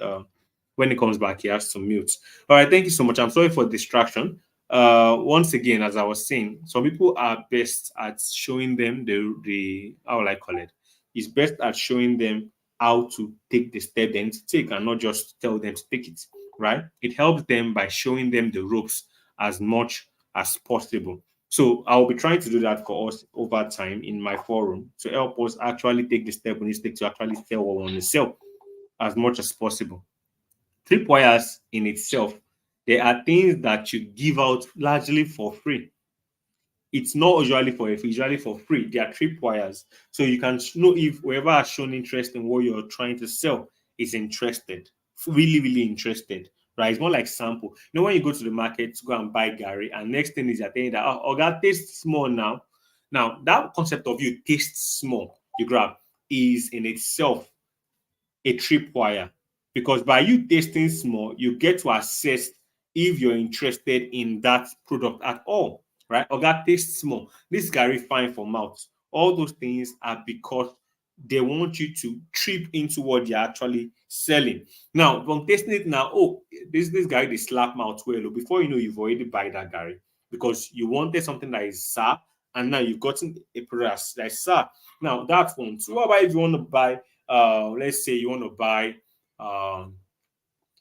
When he comes back, he has to mute. All right, thank you so much. I'm sorry for distraction. Once again, as I was saying, some people are best at showing them the how will I call it? It's best at showing them how to take the step they need to take and not just tell them to take it, right? It helps them by showing them the ropes as much as possible. So I'll be trying to do that for us over time in my forum to help us actually take the step we need to take to actually sell what we want to sell as much as possible. Tripwires in itself, they are things that you give out largely for free. It's not usually for free, usually for free. They are tripwires. So you can know if whoever has shown interest in what you're trying to sell is interested, really, really interested. Right? It's more like sample. You know, when you go to the market to go and buy Gary, and next thing is you're telling that, oh, that tastes small now. Now, that concept of you taste small, you grab, is in itself a tripwire, because by you tasting small, you get to assess if you're interested in that product at all, right? Or that tastes small. This Gary fine for mouth. All those things are because they want you to trip into what they're actually selling. Now, from tasting it now, oh, this guy they slap mouth well. Oh, before you know, you've already buy that Gary because you wanted something that is sour, and now you've gotten a product that is sour. Now that's one. So what about if you want to buy, let's say you want to buy um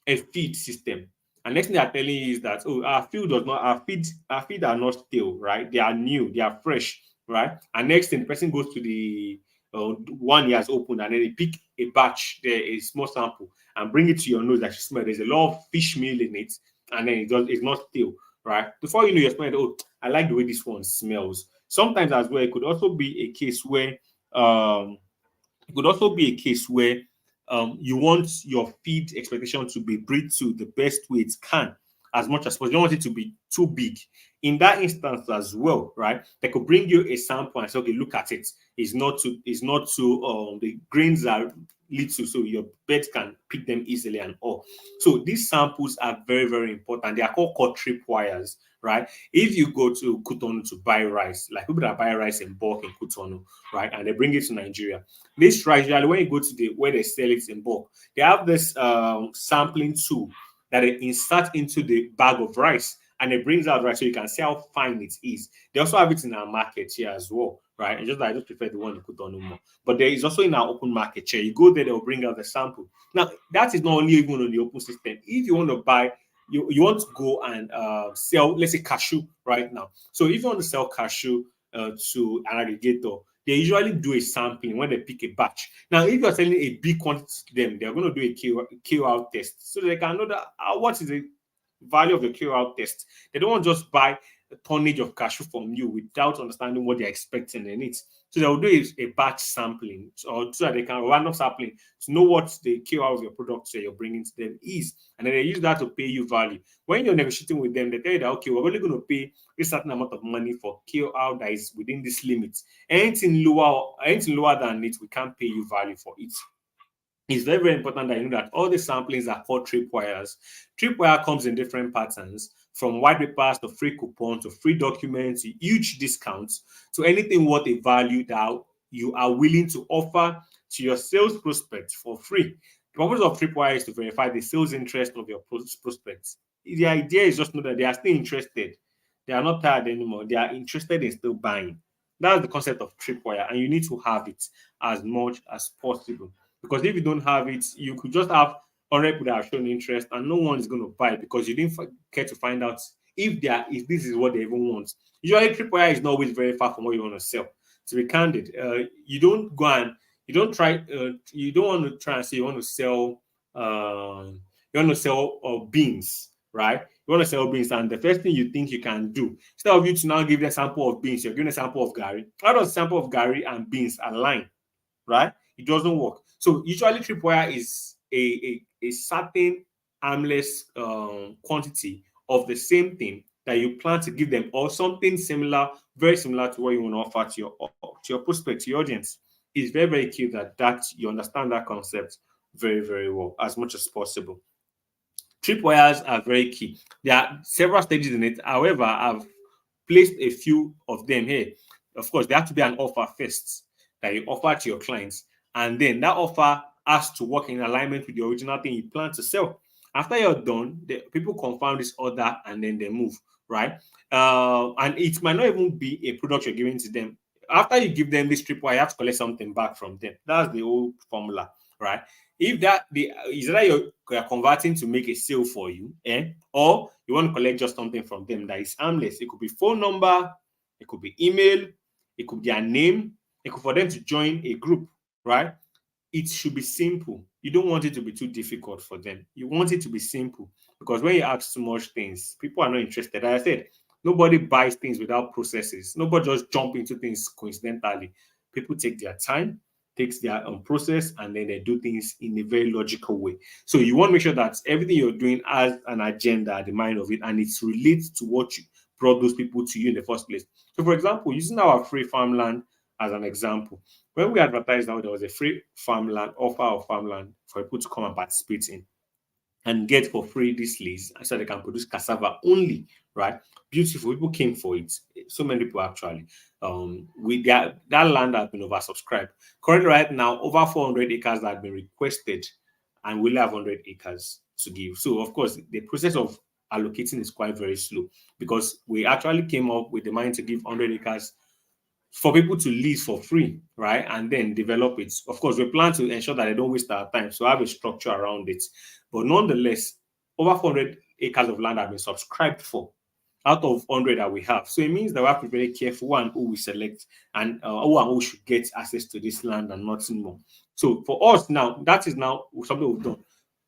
a feed system. And next thing they're telling you is that our feed are not stale, right? They are new, they are fresh, right? And next thing the person goes to the one he has opened and then they pick a batch, there a small sample, and bring it to your nose that you smell. There's a lot of fish meal in it, and then it's not stale, right? Before you know, you're smelling, oh, I like the way this one smells. Sometimes as well, it could also be a case where um it could also be a case where you want your feed expectation to be bred to the best way it can, as much as possible. You don't want it to be too big. In that instance as well, right? They could bring you a sample and say, okay, look at it. It's not too the grains are little, so your birds can pick them easily and all. So these samples are very, very important. They are called cut trip wires, right? If you go to Cotonou to buy rice, like people that buy rice in bulk in Cotonou, right, and they bring it to Nigeria, this rice, usually when you go to the where they sell it in bulk, they have this sampling tool that they insert into the bag of rice and it brings out rice so you can see how fine it is. They also have it in our market here as well, right? And just I just prefer the one you put on more. But there is also in our open market here. You go there, they'll bring out the sample. Now, that is not only even on the open system. If you want to buy, you want to go and sell, let's say cashew right now. So if you want to sell cashew to an aggregator, they usually do a sampling when they pick a batch. Now, if you're selling a big quantity to them, they're going to do a KO test so they can know that what is the value of the KO test. They don't want to just buy a tonnage of cashew from you without understanding what they're expecting in it. So they'll do a batch sampling or so that they can random sampling to know what the KO of your product that you're bringing to them is. And then they use that to pay you value. When you're negotiating with them, they tell you that, okay, we're only going to pay a certain amount of money for KO that is within this limit. Anything lower than it, we can't pay you value for it. It's very, very important that you know that all the samplings are called tripwires. Tripwire comes in different patterns, from white papers to free coupons to free documents to huge discounts to anything worth a value that you are willing to offer to your sales prospects for free. The purpose of tripwire is to verify the sales interest of your prospects. The idea is just know that they are still interested. They are not tired anymore. They are interested in still buying. That's the concept of tripwire, and you need to have it as much as possible. Because if you don't have it, you could just have 100 people that have shown interest and no one is going to buy because you didn't care to find out if this is what they even want. Usually, tripwire is not always very far from what you want to sell. To be candid, you don't go and you don't try. You don't want to try and say you want to sell. Beans, right? You want to sell beans, and the first thing you think you can do instead of you to now give them a sample of beans, you're giving a sample of Gary. How does a sample of Gary and beans align? Right? It doesn't work. So usually tripwire is a certain harmless quantity of the same thing that you plan to give them or something similar, very similar to what you want to offer to your prospect, to your audience. It's very, very key that you understand that concept very, very well as much as possible. Tripwires are very key. There are several stages in it. However, I've placed a few of them here. Of course, there has to be an offer first that you offer to your clients, and then that offer has to work in alignment with the original thing you plan to sell. After you're done, the people confirm this order and then they move, right? And it might not even be a product you're giving to them. After you give them this tripwire, you have to collect something back from them. That's the old formula, right? If that the is that you're converting to make a sale for you, or you want to collect just something from them that is harmless. It could be phone number, it could be email, it could be their name, it could for them to join a group, right? It should be simple. You don't want it to be too difficult for them. You want it to be simple because when you ask too much things, people are not interested. As I said, nobody buys things without processes. Nobody just jump into things coincidentally. People take their time, takes their process, and then they do things in a very logical way. So you want to make sure that everything you're doing has an agenda at the mind of it, and it relates to what you brought those people to you in the first place. So, for example, using our free farmland as an example, when we advertised now there was a free farmland offer of farmland for people to come and participate in and get for free this lease so they can produce cassava only, right? Beautiful. People came for it. So many people actually. With that land has been oversubscribed. Currently, right now, over 400 acres that have been requested, and we only have 100 acres to give. So, of course, the process of allocating is quite very slow because we actually came up with the mind to give 100 acres for people to lease for free, right? And then develop it. Of course, we plan to ensure that they don't waste our time, so have a structure around it. But nonetheless, over 400 acres of land have been subscribed for out of 100 that we have. So it means that we have to be very careful who and who we select and who should get access to this land and nothing more. So for us now, that is now something we've done.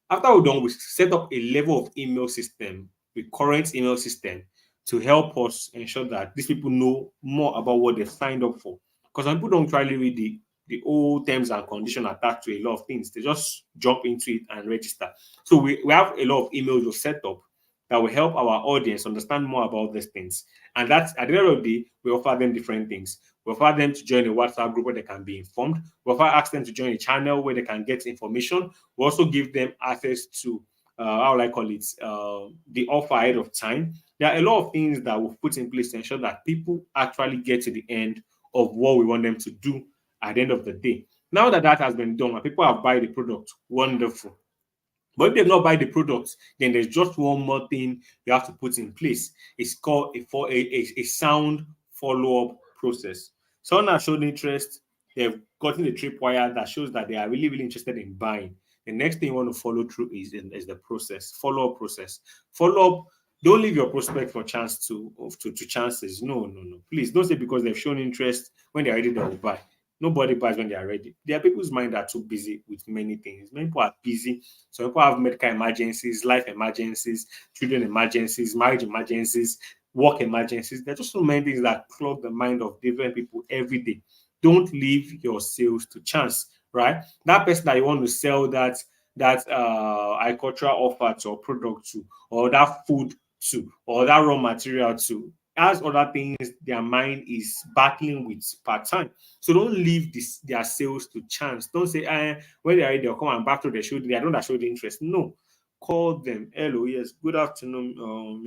After we're done, we set up a level of email system, the current email system, to help us ensure that these people know more about what they've signed up for. Because some people don't try to read the old terms and conditions attached to a lot of things. They just jump into it and register. So we have a lot of emails we've set up that will help our audience understand more about these things. And that's at the end of the day, we offer them different things. We offer them to join a WhatsApp group where they can be informed. We offer ask them to join a channel where they can get information. We also give them access to how will I call it the offer ahead of time. There are a lot of things that we've put in place to ensure that people actually get to the end of what we want them to do at the end of the day. Now that that has been done and people have bought the product, wonderful. But if they've not buy the products, then there's just one more thing you have to put in place. It's called a sound follow-up process. Someone has shown interest, they've gotten the tripwire that shows that they are really, really interested in buying. The next thing you want to follow through is the process, follow-up process. Follow-up, don't leave your prospect for chance to chances. No, no, no. Please don't say because they've shown interest when they're ready, they will buy. Nobody buys when they are ready. There are people's mind that are too busy with many things. Many people are busy. Some people have medical emergencies, life emergencies, children emergencies, marriage emergencies, work emergencies. There are just so many things that clog the mind of different people every day. Don't leave your sales to chance, right? That person that you want to sell that agricultural offer to or product to, or that food to, or that raw material to, as other things their mind is battling with part time. So don't leave their sales to chance. Don't say, when they're ready, they'll come and battle the show. They don't that show the interest. No. Call them. Hello, yes. Good afternoon,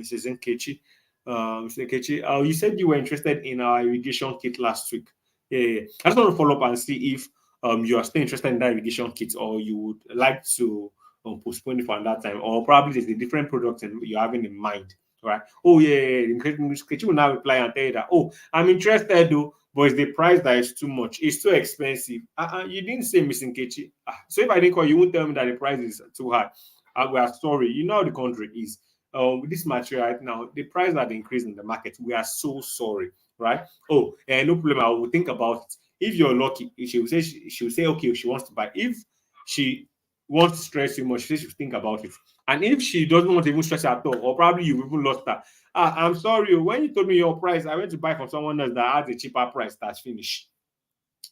Mrs. Nkechi. Mr. Nkechi, you said you were interested in our irrigation kit last week. Yeah. I just want to follow up and see if you are still interested in that irrigation kit or you would like to postpone it for another time, or probably there's a different product you're having in mind. Right? Oh, yeah. Nkechi will now reply and tell you that, oh, I'm interested though, but it's the price that is too much. It's too expensive. You didn't say Miss Nkechi. So if I didn't call you, won't tell me that the price is too high. We are sorry. You know how the country is. With this material right now, the price that increased in the market, we are so sorry, right? Oh, no problem. I will think about it. If you're lucky, she will say okay, she wants to buy. If she wants to stress you much, she should think about it. And if she doesn't want to even stress at all, or probably you've even lost her, I'm sorry. When you told me your price, I went to buy from someone else that has a cheaper price that's finished.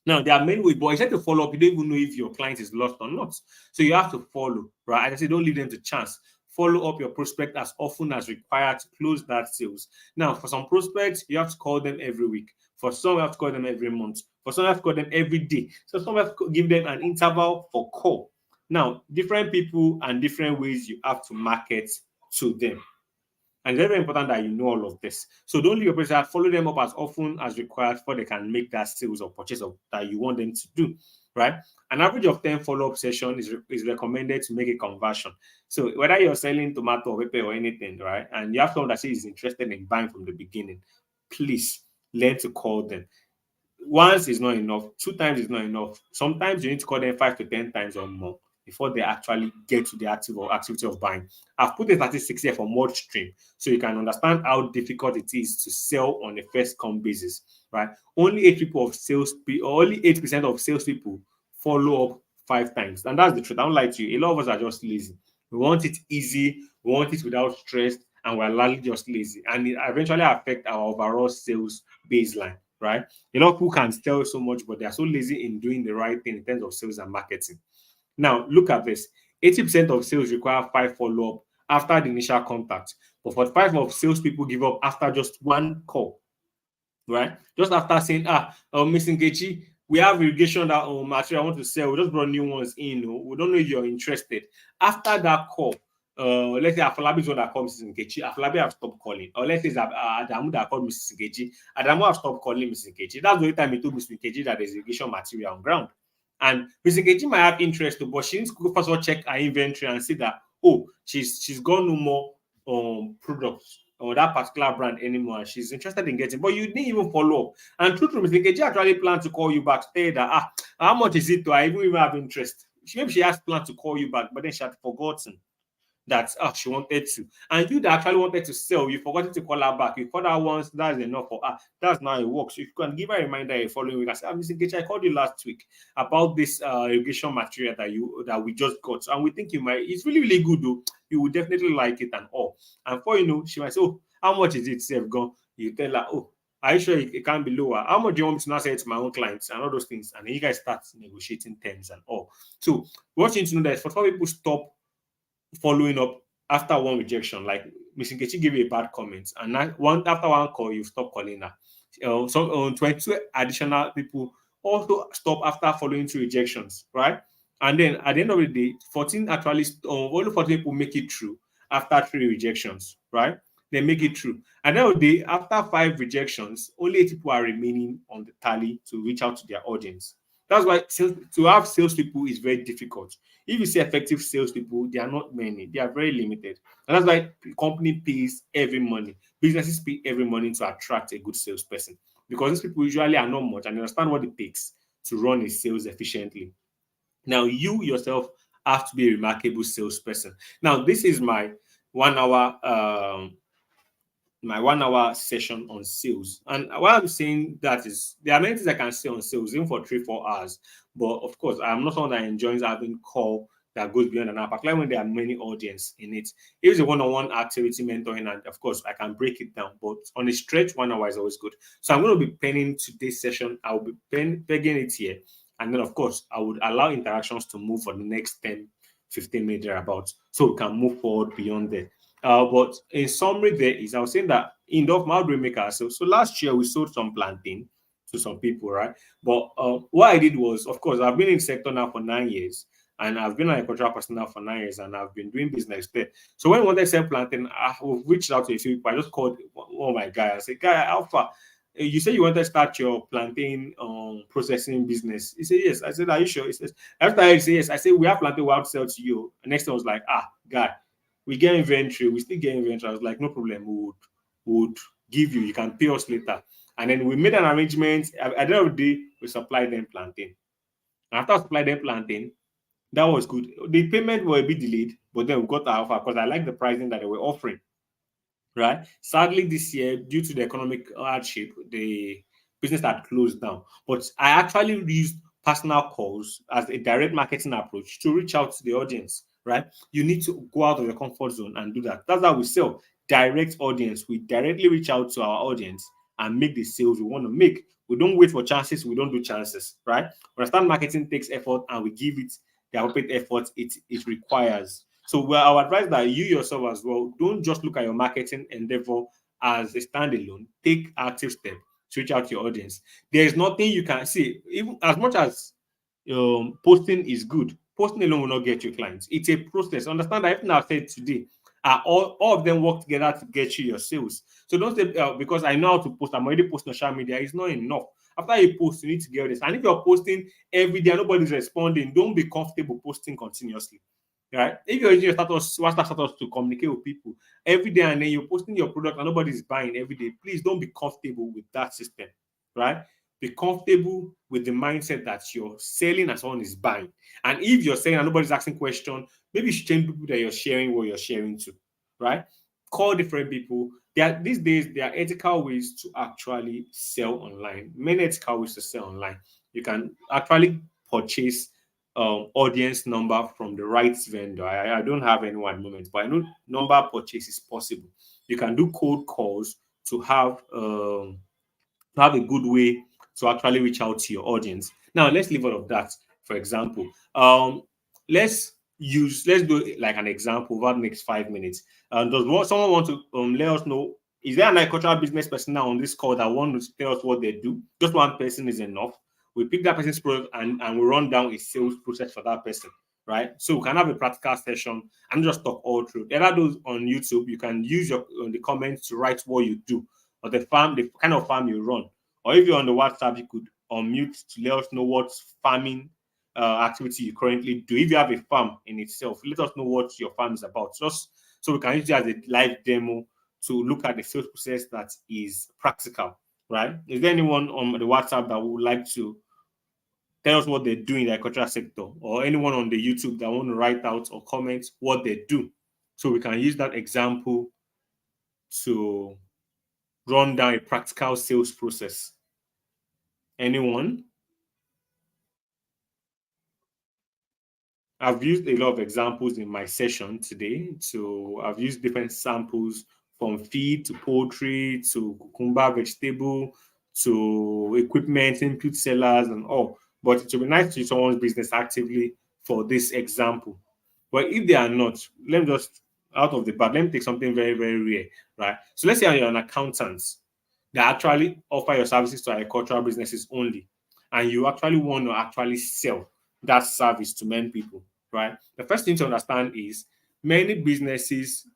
Now, there are many ways, but you have to follow up. You don't even know if your client is lost or not. So you have to follow, right? And I say, don't leave them to chance. Follow up your prospect as often as required to close that sales. Now, for some prospects, you have to call them every week. For some, you have to call them every month. For some, you have to call them every day. So some have to give them an interval for call. Now, different people and different ways you have to market to them. And it's very important that you know all of this. So don't leave your person, follow them up as often as required before they can make that sales or purchase of, that you want them to do, right? An average of 10 follow-up sessions is recommended to make a conversion. So whether you're selling tomato or pepper or anything, right? And you have someone that says is interested in buying from the beginning, please learn to call them. Once is not enough, 2 times is not enough. Sometimes you need to call them 5 to 10 times or more before they actually get to the activity of buying. I've put a statistics here for mod stream so you can understand how difficult it is to sell on a first come basis, right? Only 8% of salespeople follow up 5 times. And that's the truth. I don't lie to you. A lot of us are just lazy. We want it easy, we want it without stress, and we're largely just lazy. And it eventually affects our overall sales baseline, right? A lot of people can sell so much, but they are so lazy in doing the right thing in terms of sales and marketing. Now, look at this. 80% of sales require 5 follow-up after the initial contact, but 45 of salespeople give up after just 1 call, right? Just after saying, Miss Nkechi, we have irrigation that material I want to sell. We just brought new ones in. We don't know if you're interested. After that call, let's say Afolabi is one that calls Mrs. Nkechi, Afolabi have stopped calling. Or let's say it's Adamu that called Mrs. Nkechi, Adamu have stopped calling Mrs. Nkechi. That's the only time he told Mrs. Nkechi that there's irrigation material on ground. And Mrs. Nkechi might have interest, but she needs to first of all check her inventory and see that, oh, she's got no more products or that particular brand anymore. She's interested in getting, but you didn't even follow up. And true to Mrs. Nkechi actually planned to call you back, say that, how much is it? I even have interest. Maybe she has planned to call you back, but then she had forgotten that she wanted to. And you that actually wanted to sell, you forgot to call her back. You called her once, that's enough for her. That's not how it works. So you can give her a reminder the following week. I said, Mr. Nkechi, I called you last week about this irrigation material that we just got. And we think you might, it's really, really good though. You will definitely like it and all. And for you know, she might say, oh, how much is it? Save gone. You tell her, oh, are you sure it can be lower? How much do you want me to now say it to my own clients and all those things? And then you guys start negotiating terms and all. So what you need to know that is for people stop following up after one rejection. Like Miss Nkechi gave you a bad comment, and after one call, you stop calling her. So 22 additional people also stop after following two rejections, right? And then at the end of the day, 14 actually only 14 people make it through after 3 rejections, right? They make it through. And then the day after 5 rejections, only 8 people are remaining on the tally to reach out to their audience. That's why to have salespeople is very difficult. If you see effective salespeople, they are not many. They are very limited. And that's why the company pays every money. Businesses pay every money to attract a good salesperson because these people usually are not much and they understand what it takes to run a sales efficiently. Now, you yourself have to be a remarkable salesperson. Now, this is my 1 hour my 1 hour session on sales. And what I'm saying that is there are many things I can say on sales, even for 3-4 hours. But of course, I'm not someone that enjoys having call that goes beyond an hour, particularly when there are many audience in it. If it's a one-on-one activity mentoring, and of course I can break it down, but on a stretch, 1 hour is always good. So I'm going to be penning today's session. I'll be pegging it here. And then of course I would allow interactions to move for the next 10-15 minutes thereabouts, so we can move forward beyond that. But in summary, I was saying that in of how do we make ourselves? So last year we sold some plantain to some people, right? But what I did was, of course, I've been in the sector now for 9 years, and I've been an agricultural person now for 9 years, and I've been doing business there. So when we wanted to sell plantain, we've reached out to a few people. I just called one of my guys. I said, "Guy, Alpha, you say you want to start your plantain processing business." He said, "Yes." I said, "Are you sure?" He says, after I say yes, I said, "We have plantain we have to sell to you." The next one was like, guy, we get inventory, we still get inventory. I was like, no problem, we would give you, you can pay us later. And then we made an arrangement. At the end of the day, we supplied them plantain. After I supplied them plantain, that was good. The payment was a bit delayed, but then we got our offer because I like the pricing that they were offering. Right. Sadly, this year, due to the economic hardship, the business had closed down. But I actually used personal calls as a direct marketing approach to reach out to the audience. Right. You need to go out of your comfort zone and do that. That's how we sell. Direct audience. We directly reach out to our audience and make the sales we want to make. We don't wait for chances. We don't do chances. Right. Understand marketing takes effort and we give it the appropriate effort it requires. So I would advise that you yourself as well, don't just look at your marketing endeavor as a standalone. Take active step to reach out to your audience. There is nothing you can see, even as much as posting is good. Posting alone will not get you clients. It's a process. Understand that everything I've said today, all of them work together to get you your sales. So don't say because I know how to post, I'm already posting on social media. It's not enough. After you post, you need to get this. And if you're posting every day and nobody's responding, don't be comfortable posting continuously. Right? If you're using your status, WhatsApp status to communicate with people every day and then you're posting your product and nobody's buying every day, please don't be comfortable with that system. Right? Be comfortable with the mindset that you're selling and someone is buying. And if you're selling and nobody's asking questions, maybe you should change people that you're sharing what you're sharing to. Right? Call different people. These days, there are ethical ways to actually sell online. Many ethical ways to sell online. You can actually purchase audience number from the right vendor. I don't have anyone at the moment, but I know number purchase is possible. You can do cold calls to have a good way to actually reach out to your audience. Now, let's leave all of that. For example, let's do like an example over the next 5 minutes. Someone want to let us know? Is there an agricultural business person now on this call that want to tell us what they do? Just one person is enough. We pick that person's product and we run down a sales process for that person. right? So we can have a practical session and just talk all through. There are those on YouTube. You can use your on the comments to write what you do or the kind of farm you run. Or if you're on the WhatsApp, you could unmute to let us know what farming activity you currently do. If you have a farm in itself, let us know what your farm is about. Just so we can use it as a live demo to look at the sales process that is practical, right? Is there anyone on the WhatsApp that would like to tell us what they do in the agricultural sector, or anyone on the YouTube that want to write out or comment what they do? So we can use that example to run down a practical sales process. Anyone? I've used a lot of examples in my session today. So I've used different samples from feed to poultry to cucumber vegetable to equipment, input sellers, and all. But it would be nice to use someone's business actively for this example. But if they are not, let me just out of the bat, let me take something very, very rare, right? So let's say you're an accountant that actually offer your services to agricultural businesses only, and you actually want to actually sell that service to many people, right? The first thing to understand is many businesses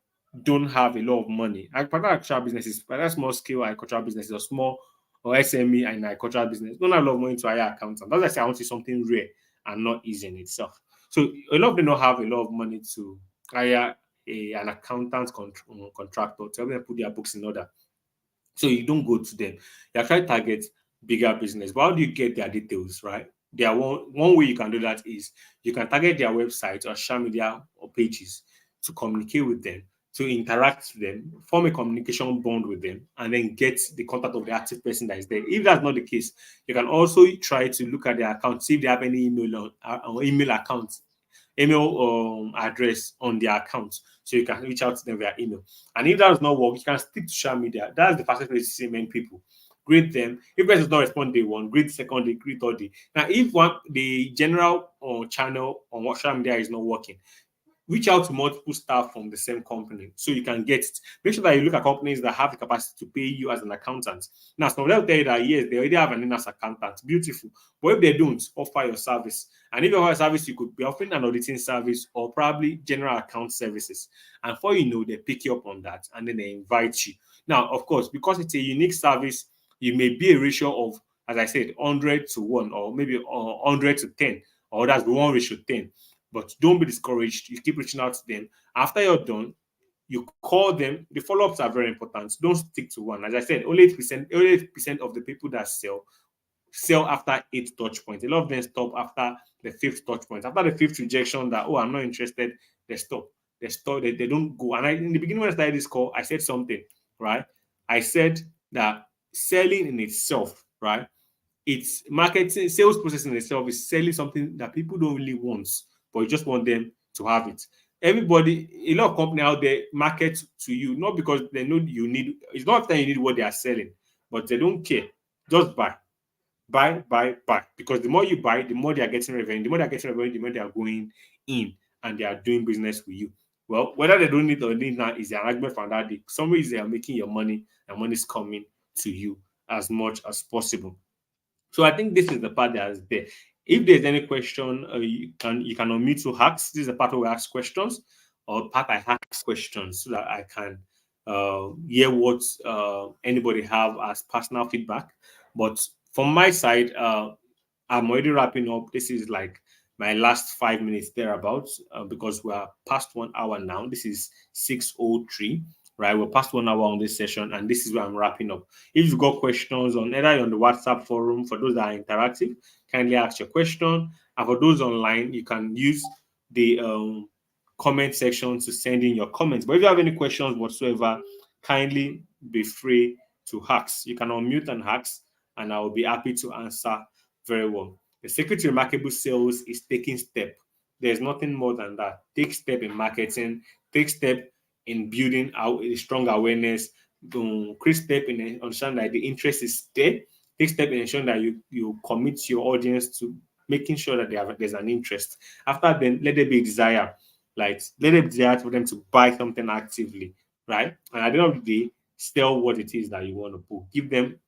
don't have a lot of money. Agricultural businesses, whether small scale agricultural businesses or small or SME and agricultural business, don't have a lot of money to hire accountants. That's why I say I want to see something rare and not easy in itself. So a lot of them don't have a lot of money to hire an accountant contractor to help them put their books in order. So you don't go to them. You actually target bigger business. But how do you get their details, right? There are one way you can do that is you can target their website or social media or pages to communicate with them, to interact with them, form a communication bond with them, and then get the contact of the active person that is there. If that's not the case, you can also try to look at their account, see if they have any email accounts, email address on their account, so you can reach out to them via email. And if that does not work, you can stick to social media. That's the fastest way to see many people. Greet them. If person does not respond day one, greet second day, greet third day. Now, if the general channel on social media is not working, reach out to multiple staff from the same company so you can get it. Make sure that you look at companies that have the capacity to pay you as an accountant. Now, some of them will tell you that yes, they already have an in-house accountant. Beautiful. But if they don't, offer your service. And if you offer a service, you could be offering an auditing service or probably general account services. And before you know, they pick you up on that and then they invite you. Now, of course, because it's a unique service, you may be a ratio of, as I said, 100 to 1 or maybe 100 to 10, or that's 1 ratio 10. But don't be discouraged. You keep reaching out to them. After you're done, you call them. The follow-ups are very important. Don't stick to one. As I said, only 8% of the people that sell after 8 touch points. A lot of them stop after the fifth touch point. After the fifth rejection, that oh, I'm not interested, they stop. They don't go. And in the beginning when I started this call, I said something, right? I said that selling in itself, right? It's marketing, sales process in itself is selling something that people don't really want, but you just want them to have it. Everybody, a lot of company out there market to you, not because they know you need, it's not that you need what they are selling, but they don't care. Just buy. Buy, buy, buy. Because the more you buy, the more they are getting revenue. The more they are getting revenue, the more they are going in and they are doing business with you. Well, whether they don't need or need now is an argument for another day. Some ways they are making your money and money is coming to you as much as possible. So I think this is the part that is there. If there's any question, you can unmute to ask. This is the part where we ask questions, or part I ask questions so that I can hear what anybody have as personal feedback. But from my side, I'm already wrapping up. This is like my last 5 minutes thereabouts because we are past 1 hour now. This is 6:03, right? We're past 1 hour on this session, and this is where I'm wrapping up. If you've got questions on either on the WhatsApp forum, for those that are interactive, kindly ask your question. And for those online, you can use the comment section to send in your comments. But if you have any questions whatsoever, kindly be free to ask. You can unmute and ask, and I will be happy to answer very well. The secret to remarkable sales is taking step. There's nothing more than that. Take step in marketing, take step in building a strong awareness, create step in understanding that the interest is there, take step in ensuring that you commit your audience to making sure that there's an interest. After then, let there be a desire. Like let there be desire for them to buy something actively, right? And at the end of the day, sell what it is that you want to put. Give them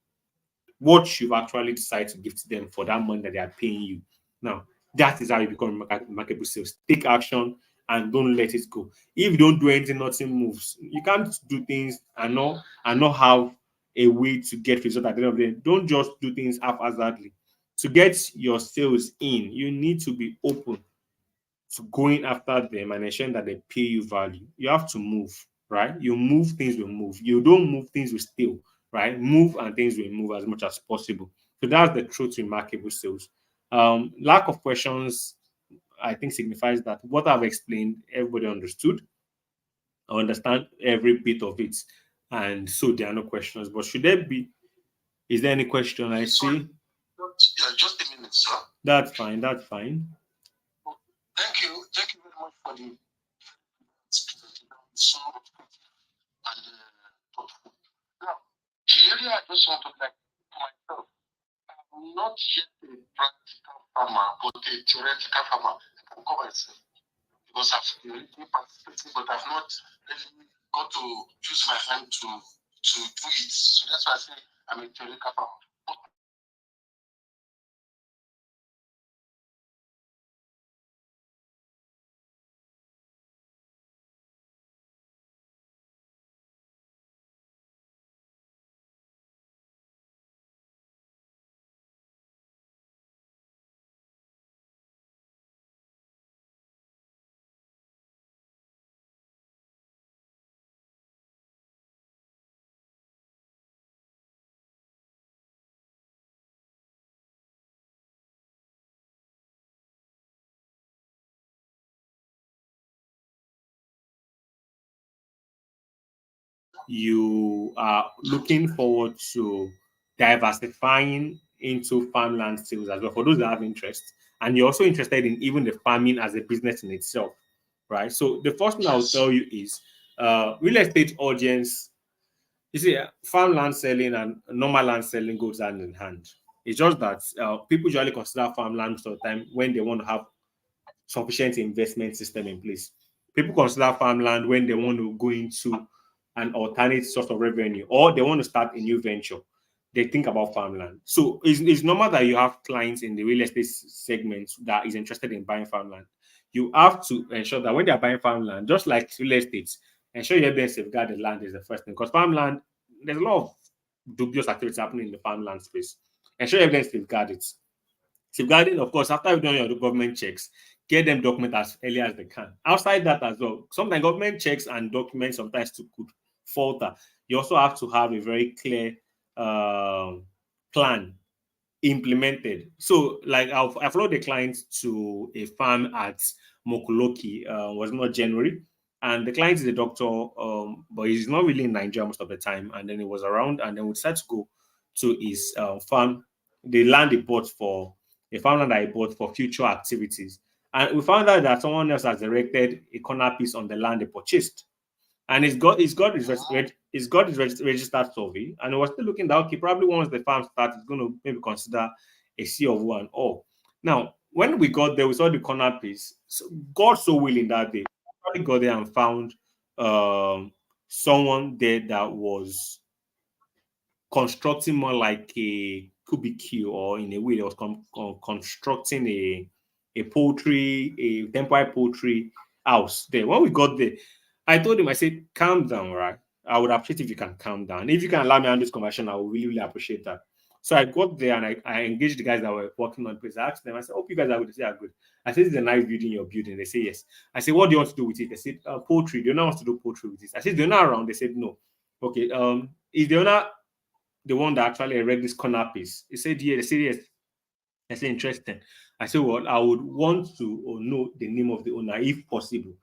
what you've actually decided to give to them for that money that they are paying you. Now, That is how you become marketable sales. Take action and don't let it go. If you don't do anything, nothing moves. You can't do things and not have a way to get result at the end of the day. Don't just do things haphazardly. To get your sales in, you need to be open to going after them and ensuring that they pay you value. You have to move, right? You move, things will move. You don't move, things will still, right? Move and things will move as much as possible. So that's the truth in marketable sales. Lack of questions, I think, signifies that what I've explained, everybody understood. I understand every bit of it. And so there are no questions. But should there be, is there any question I see? Yeah, just a minute, sir. That's fine. That's fine. Thank you. Thank you very much for the so and thoughtful. Now, the area I just want to like for myself, I'm not yet a practical farmer, but a theoretical farmer. I can call myself because I've theoretically participated, but I've not really got to use my hand to do it. So that's why I say I'm a theoretical farmer. You are looking forward to diversifying into farmland sales as well for those that have interest, and you're also interested in even the farming as a business in itself, right? So the first thing I'll tell you is real estate audience. You see, farmland selling and normal land selling goes hand in hand. It's just that people usually consider farmland most of the time when they want to have sufficient investment system in place. People consider farmland when they want to go into an alternate source of revenue or they want to start a new venture. They think about farmland. So it's normal that you have clients in the real estate segment that is interested in buying farmland. You have to ensure that when they're buying farmland, just like real estate, ensure you have them safeguard the land is the first thing. Because farmland, there's a lot of dubious activity happening in the farmland space. Ensure you have them safeguard it. Safeguarding, of course, after you've done your government checks, get them document as early as they can. Outside that as well, sometimes government checks and documents sometimes could falter. You also have to have a very clear plan implemented. So, like I followed the client to a farm at Mokuloki, was not January, and the client is a doctor, but he's not really in Nigeria most of the time. And then he was around, and then we decided to go to his farm, the land he bought for a farmland that he bought for future activities. And we found out that someone else has erected a corner piece on the land they purchased, and he's got his registered survey, and he was still looking that okay, probably once the farm starts, he's going to maybe consider a C of O and all. Now, when we got there, we saw the corner piece. So God so willing that day, we got there and found someone there that was constructing more like a cubicle, or in a way, they was constructing a poultry, a temporary poultry house there. When we got there, I told him, I said, calm down, right? I would appreciate if you can calm down. If you can allow me on this conversation, I would really, really appreciate that. So I got there and I engaged the guys that were working on place. I asked them, I said, hope you guys are good. They say, are good. I said, this is a nice building you're building. They say, yes. I said, what do you want to do with it? They said, poultry. The owner wants to do poultry with this. I said, they're not around. They said, no. Okay. Is the owner the one that actually erected this corner piece? He said, yeah. They said, yes. I said, interesting. I said, well, I would want to know the name of the owner if possible.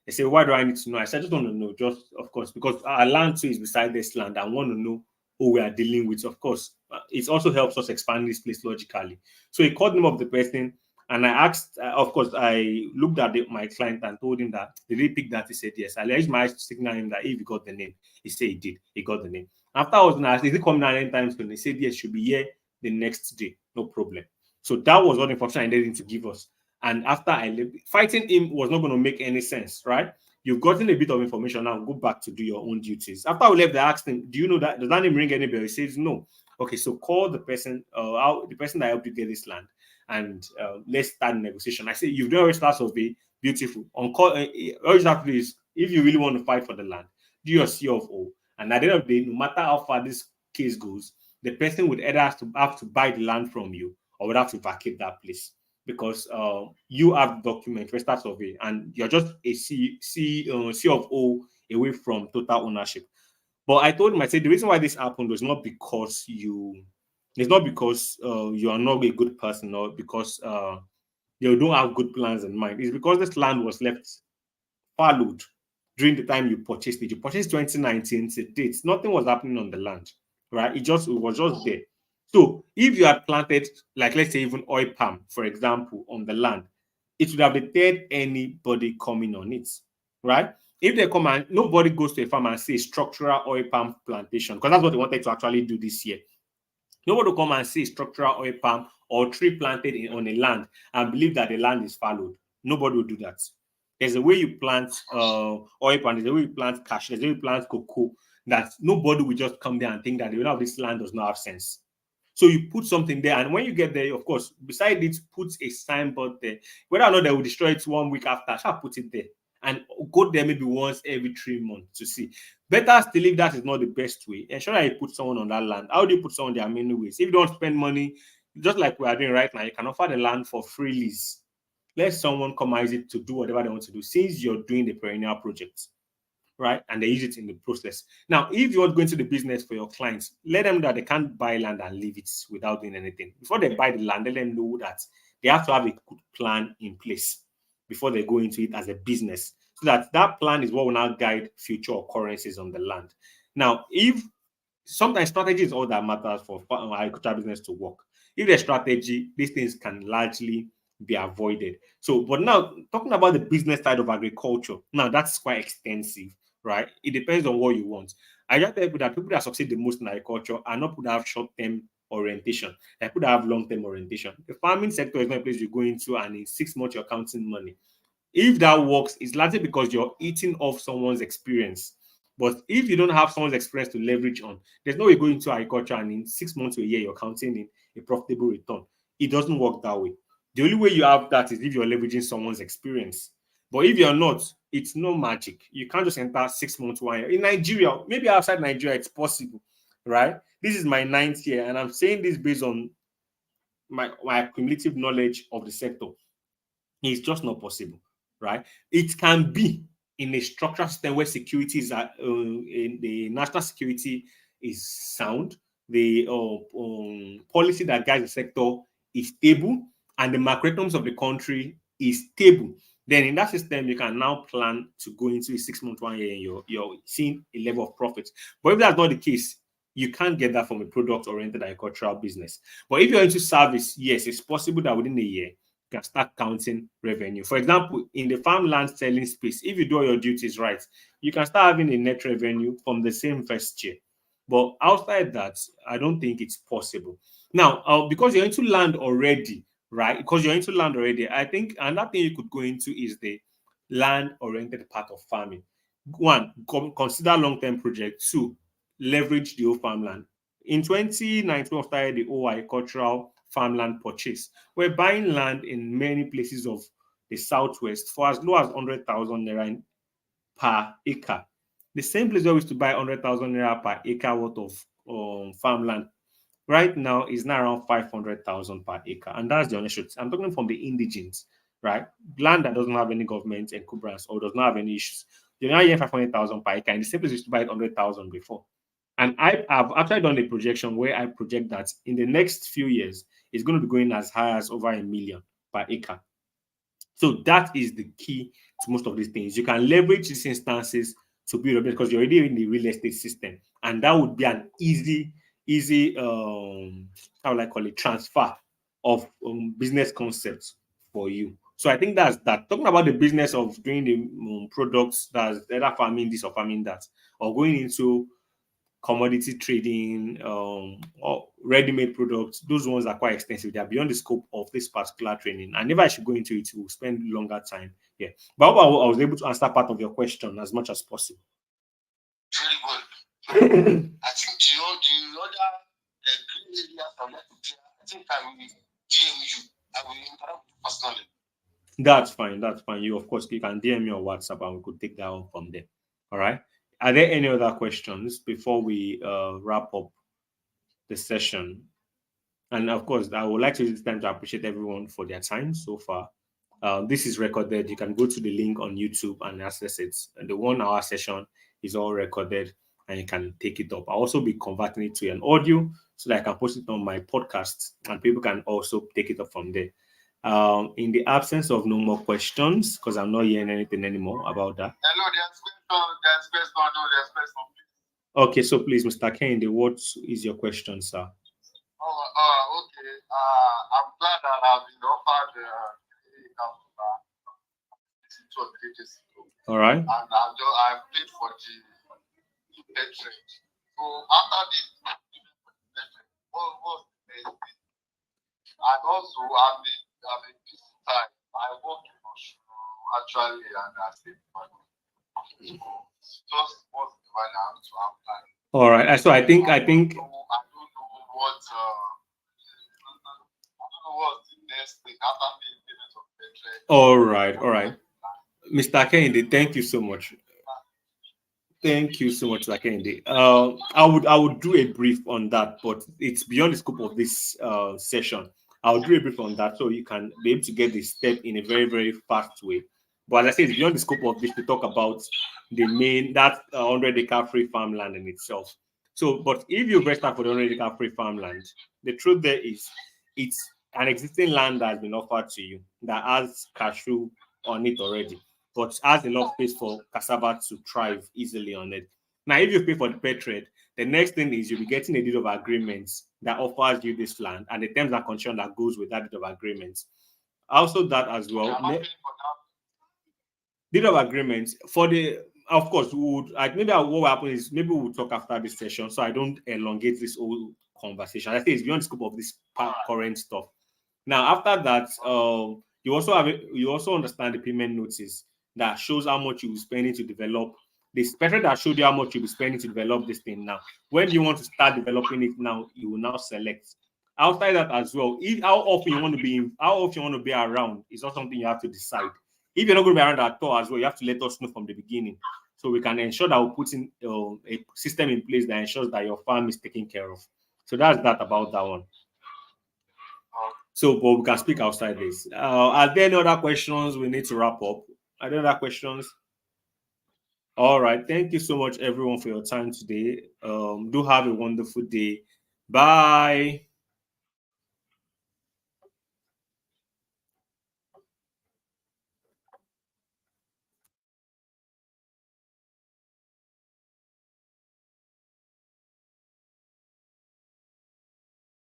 They said, why do I need to know? I said, I just want to know, just of course, because our land too is beside this land. I want to know who we are dealing with. Of course, it also helps us expand this place logically. So he called the name of the person, and I asked, of course, I looked at my client and told him that, did he pick that? He said, yes. I raised my eyes to signal him that if he got the name, he said he did. He got the name. After I was asked, is he coming out anytime soon? He said, yes, should be here the next day. No problem. So that was what information I needed him to give us. And after I left, fighting him was not going to make any sense, right? You've gotten a bit of information now, go back to do your own duties. After we left, I asked him, do you know that? Does that name ring any bell? He says, no. Okay, so call the person, the person that helped you get this land and let's start negotiation. I say, you've done already start survey, beautiful. On call, all you have to do is, if you really want to fight for the land, do your C of O. And at the end of the day, no matter how far this case goes, the person would either have to buy the land from you or would have to vacate that place, because you have document register survey and you're just a C of O away from total ownership. But I told him, I said, the reason why this happened was not because it's not because you are not a good person, or because you don't have good plans in mind. It's because this land was left fallow during the time you purchased it. You purchased 2019 to date. Nothing was happening on the land, right? It was just there. So if you had planted, like, let's say even oil palm, for example, on the land, it would have deterred anybody coming on it, right? If they come and nobody goes to a farm and say structural oil palm plantation, because that's what they wanted to actually do this year. Nobody will come and see structural oil palm or tree planted on a land and believe that the land is fallowed. Nobody will do that. There's a way you plant oil palm, there's a way you plant cashew, there's a way you plant cocoa, that nobody will just come there and think that the owner of this land does not have sense. So you put something there, and when you get there, of course, beside it, put a signboard there. Whether or not they will destroy it 1 week after, shall put it there and go there maybe once every 3 months to see. Better still, if that is not the best way, ensure that you put someone on that land. How do you put someone? There are many ways. If you don't spend money, just like we are doing right now, you can offer the land for free lease. Let someone come use it to do whatever they want to do, since you're doing the perennial project, right? And they use it in the process. Now, if you're going to the business for your clients, let them know that they can't buy land and leave it without doing anything. Before they buy the land, let them know that they have to have a good plan in place before they go into it as a business, so that that plan is what will now guide future occurrences on the land. Now, if sometimes strategy is all that matters for agricultural business to work. If there's strategy, these things can largely be avoided. So, but now talking about the business side of agriculture, now that's quite extensive, right? It depends on what you want. I just tell people that people that succeed the most in agriculture are not people that have short-term orientation, like people that have long-term orientation. The farming sector is not a place you go into and in 6 months you're counting money. If that works, it's largely because you're eating off someone's experience. But if you don't have someone's experience to leverage on, there's no way going to agriculture and in 6 months to a year you're counting in a profitable return. It doesn't work that way. The only way you have that is if you're leveraging someone's experience. But if you're not, it's no magic. You can't just enter 6 months, 1 year. In Nigeria, maybe outside Nigeria, it's possible, right? This is my 9th year, and I'm saying this based on my cumulative knowledge of the sector. It's just not possible, right? It can be in a structural system where securities are in the national security is sound, the policy that guides the sector is stable, and the macroeconomics of the country is stable. Then in that system, you can now plan to go into a 6 month, 1 year, and you're seeing a level of profit. But if that's not the case, you can't get that from a product-oriented agricultural business. But if you're into service, yes, it's possible that within a year can start counting revenue. For example, in the farmland selling space, if you do all your duties right, you can start having a net revenue from the same first year. But outside that, I don't think it's possible. Now, because you're into land already, right? Because you're into land already, I think another thing you could go into is the land-oriented part of farming. One, consider long-term projects. Two, leverage the old farmland. In 2019, we started the whole agricultural farmland purchase. We're buying land in many places of the southwest for as low as 100,000 naira per acre. The same place where we used to buy 100,000 naira per acre worth of farmland right now is now around 500,000 per acre. And that's the honest truth. I'm talking from the indigenes, right? Land that doesn't have any government encumbrance or does not have any issues. You're now getting 500,000 per acre. And the same place used to buy it 100,000 before. And I have actually done a projection where I project that in the next few years, it's going to be going as high as over 1 million per acre. So that is the key to most of these things. You can leverage these instances to build up because you're already in the real estate system, and that would be an easy how will I call it, transfer of business concepts for you. So I think that's that. Talking about the business of doing the products, that's either farming this or farming that, or going into commodity trading, or ready-made products, those ones are quite extensive. They are beyond the scope of this particular training. And if I should go into it, we'll spend longer time. Yeah. But I hope I was able to answer part of your question as much as possible. Very good. I think the other green area from that, I think I'm with GMU. I That's fine. That's fine. You, of course, you can DM me on WhatsApp and we could take that one from there. All right. Are there any other questions before we wrap up the session? And of course, I would like to use this time to appreciate everyone for their time so far. This is recorded. You can go to the link on YouTube and access it. And the 1 hour session is all recorded and you can take it up. I'll also be converting it to an audio so that I can post it on my podcast and people can also take it up from there. In the absence of no more questions, because I'm not hearing anything anymore about that. Hello, there's question. There's question. No, there's question. Okay, so please, Mr. Kende, what is your question, sir? Okay. I'm glad that I've been offered to a religious school. All right. And I paid for the veteran. So after this, what's the next thing? And also, I'm a busy time. I work in Osho actually, and I stay money. So just what's the one I have to apply. All right. So I think I don't know what's the next thing after paying payment of veteran. All right. All right. Mr. Kende, thank you so much. Thank you so much, Lakende. I would do a brief on that, but it's beyond the scope of this session. I'll do a brief on that so you can be able to get the step in a very, very fast way. But as I say, it's beyond the scope of this to talk about the main that 100-acre free farmland in itself. So, but if you register for the 100-acre free farmland, the truth there is it's an existing land that has been offered to you that has cashew on it already but has enough space for cassava to thrive easily on it. Now, if you pay for the pet trade, the next thing is you'll be getting a deed of agreement that offers you this land and the terms and conditions that goes with that deed of agreement. Also, that as well. Deed of agreement for the, of course, we would like maybe what will happen is maybe we'll talk after this session so I don't elongate this whole conversation. I think it's beyond the scope of this current stuff. Now, after that, you also understand the payment notice that shows how much you'll be spending to develop this. Better that showed you how much you'll be spending to develop this thing now. When you want to start developing it now, you will now select. Outside that as well, how often you want to be around is not something you have to decide. If you're not going to be around at all as well, you have to let us know from the beginning so we can ensure that we're putting a system in place that ensures that your farm is taken care of. So that's that about that one. So, but we can speak outside this. Are there any other questions we need to wrap up? Are there other questions? All right. Thank you so much, everyone, for your time today. Do have a wonderful day. Bye.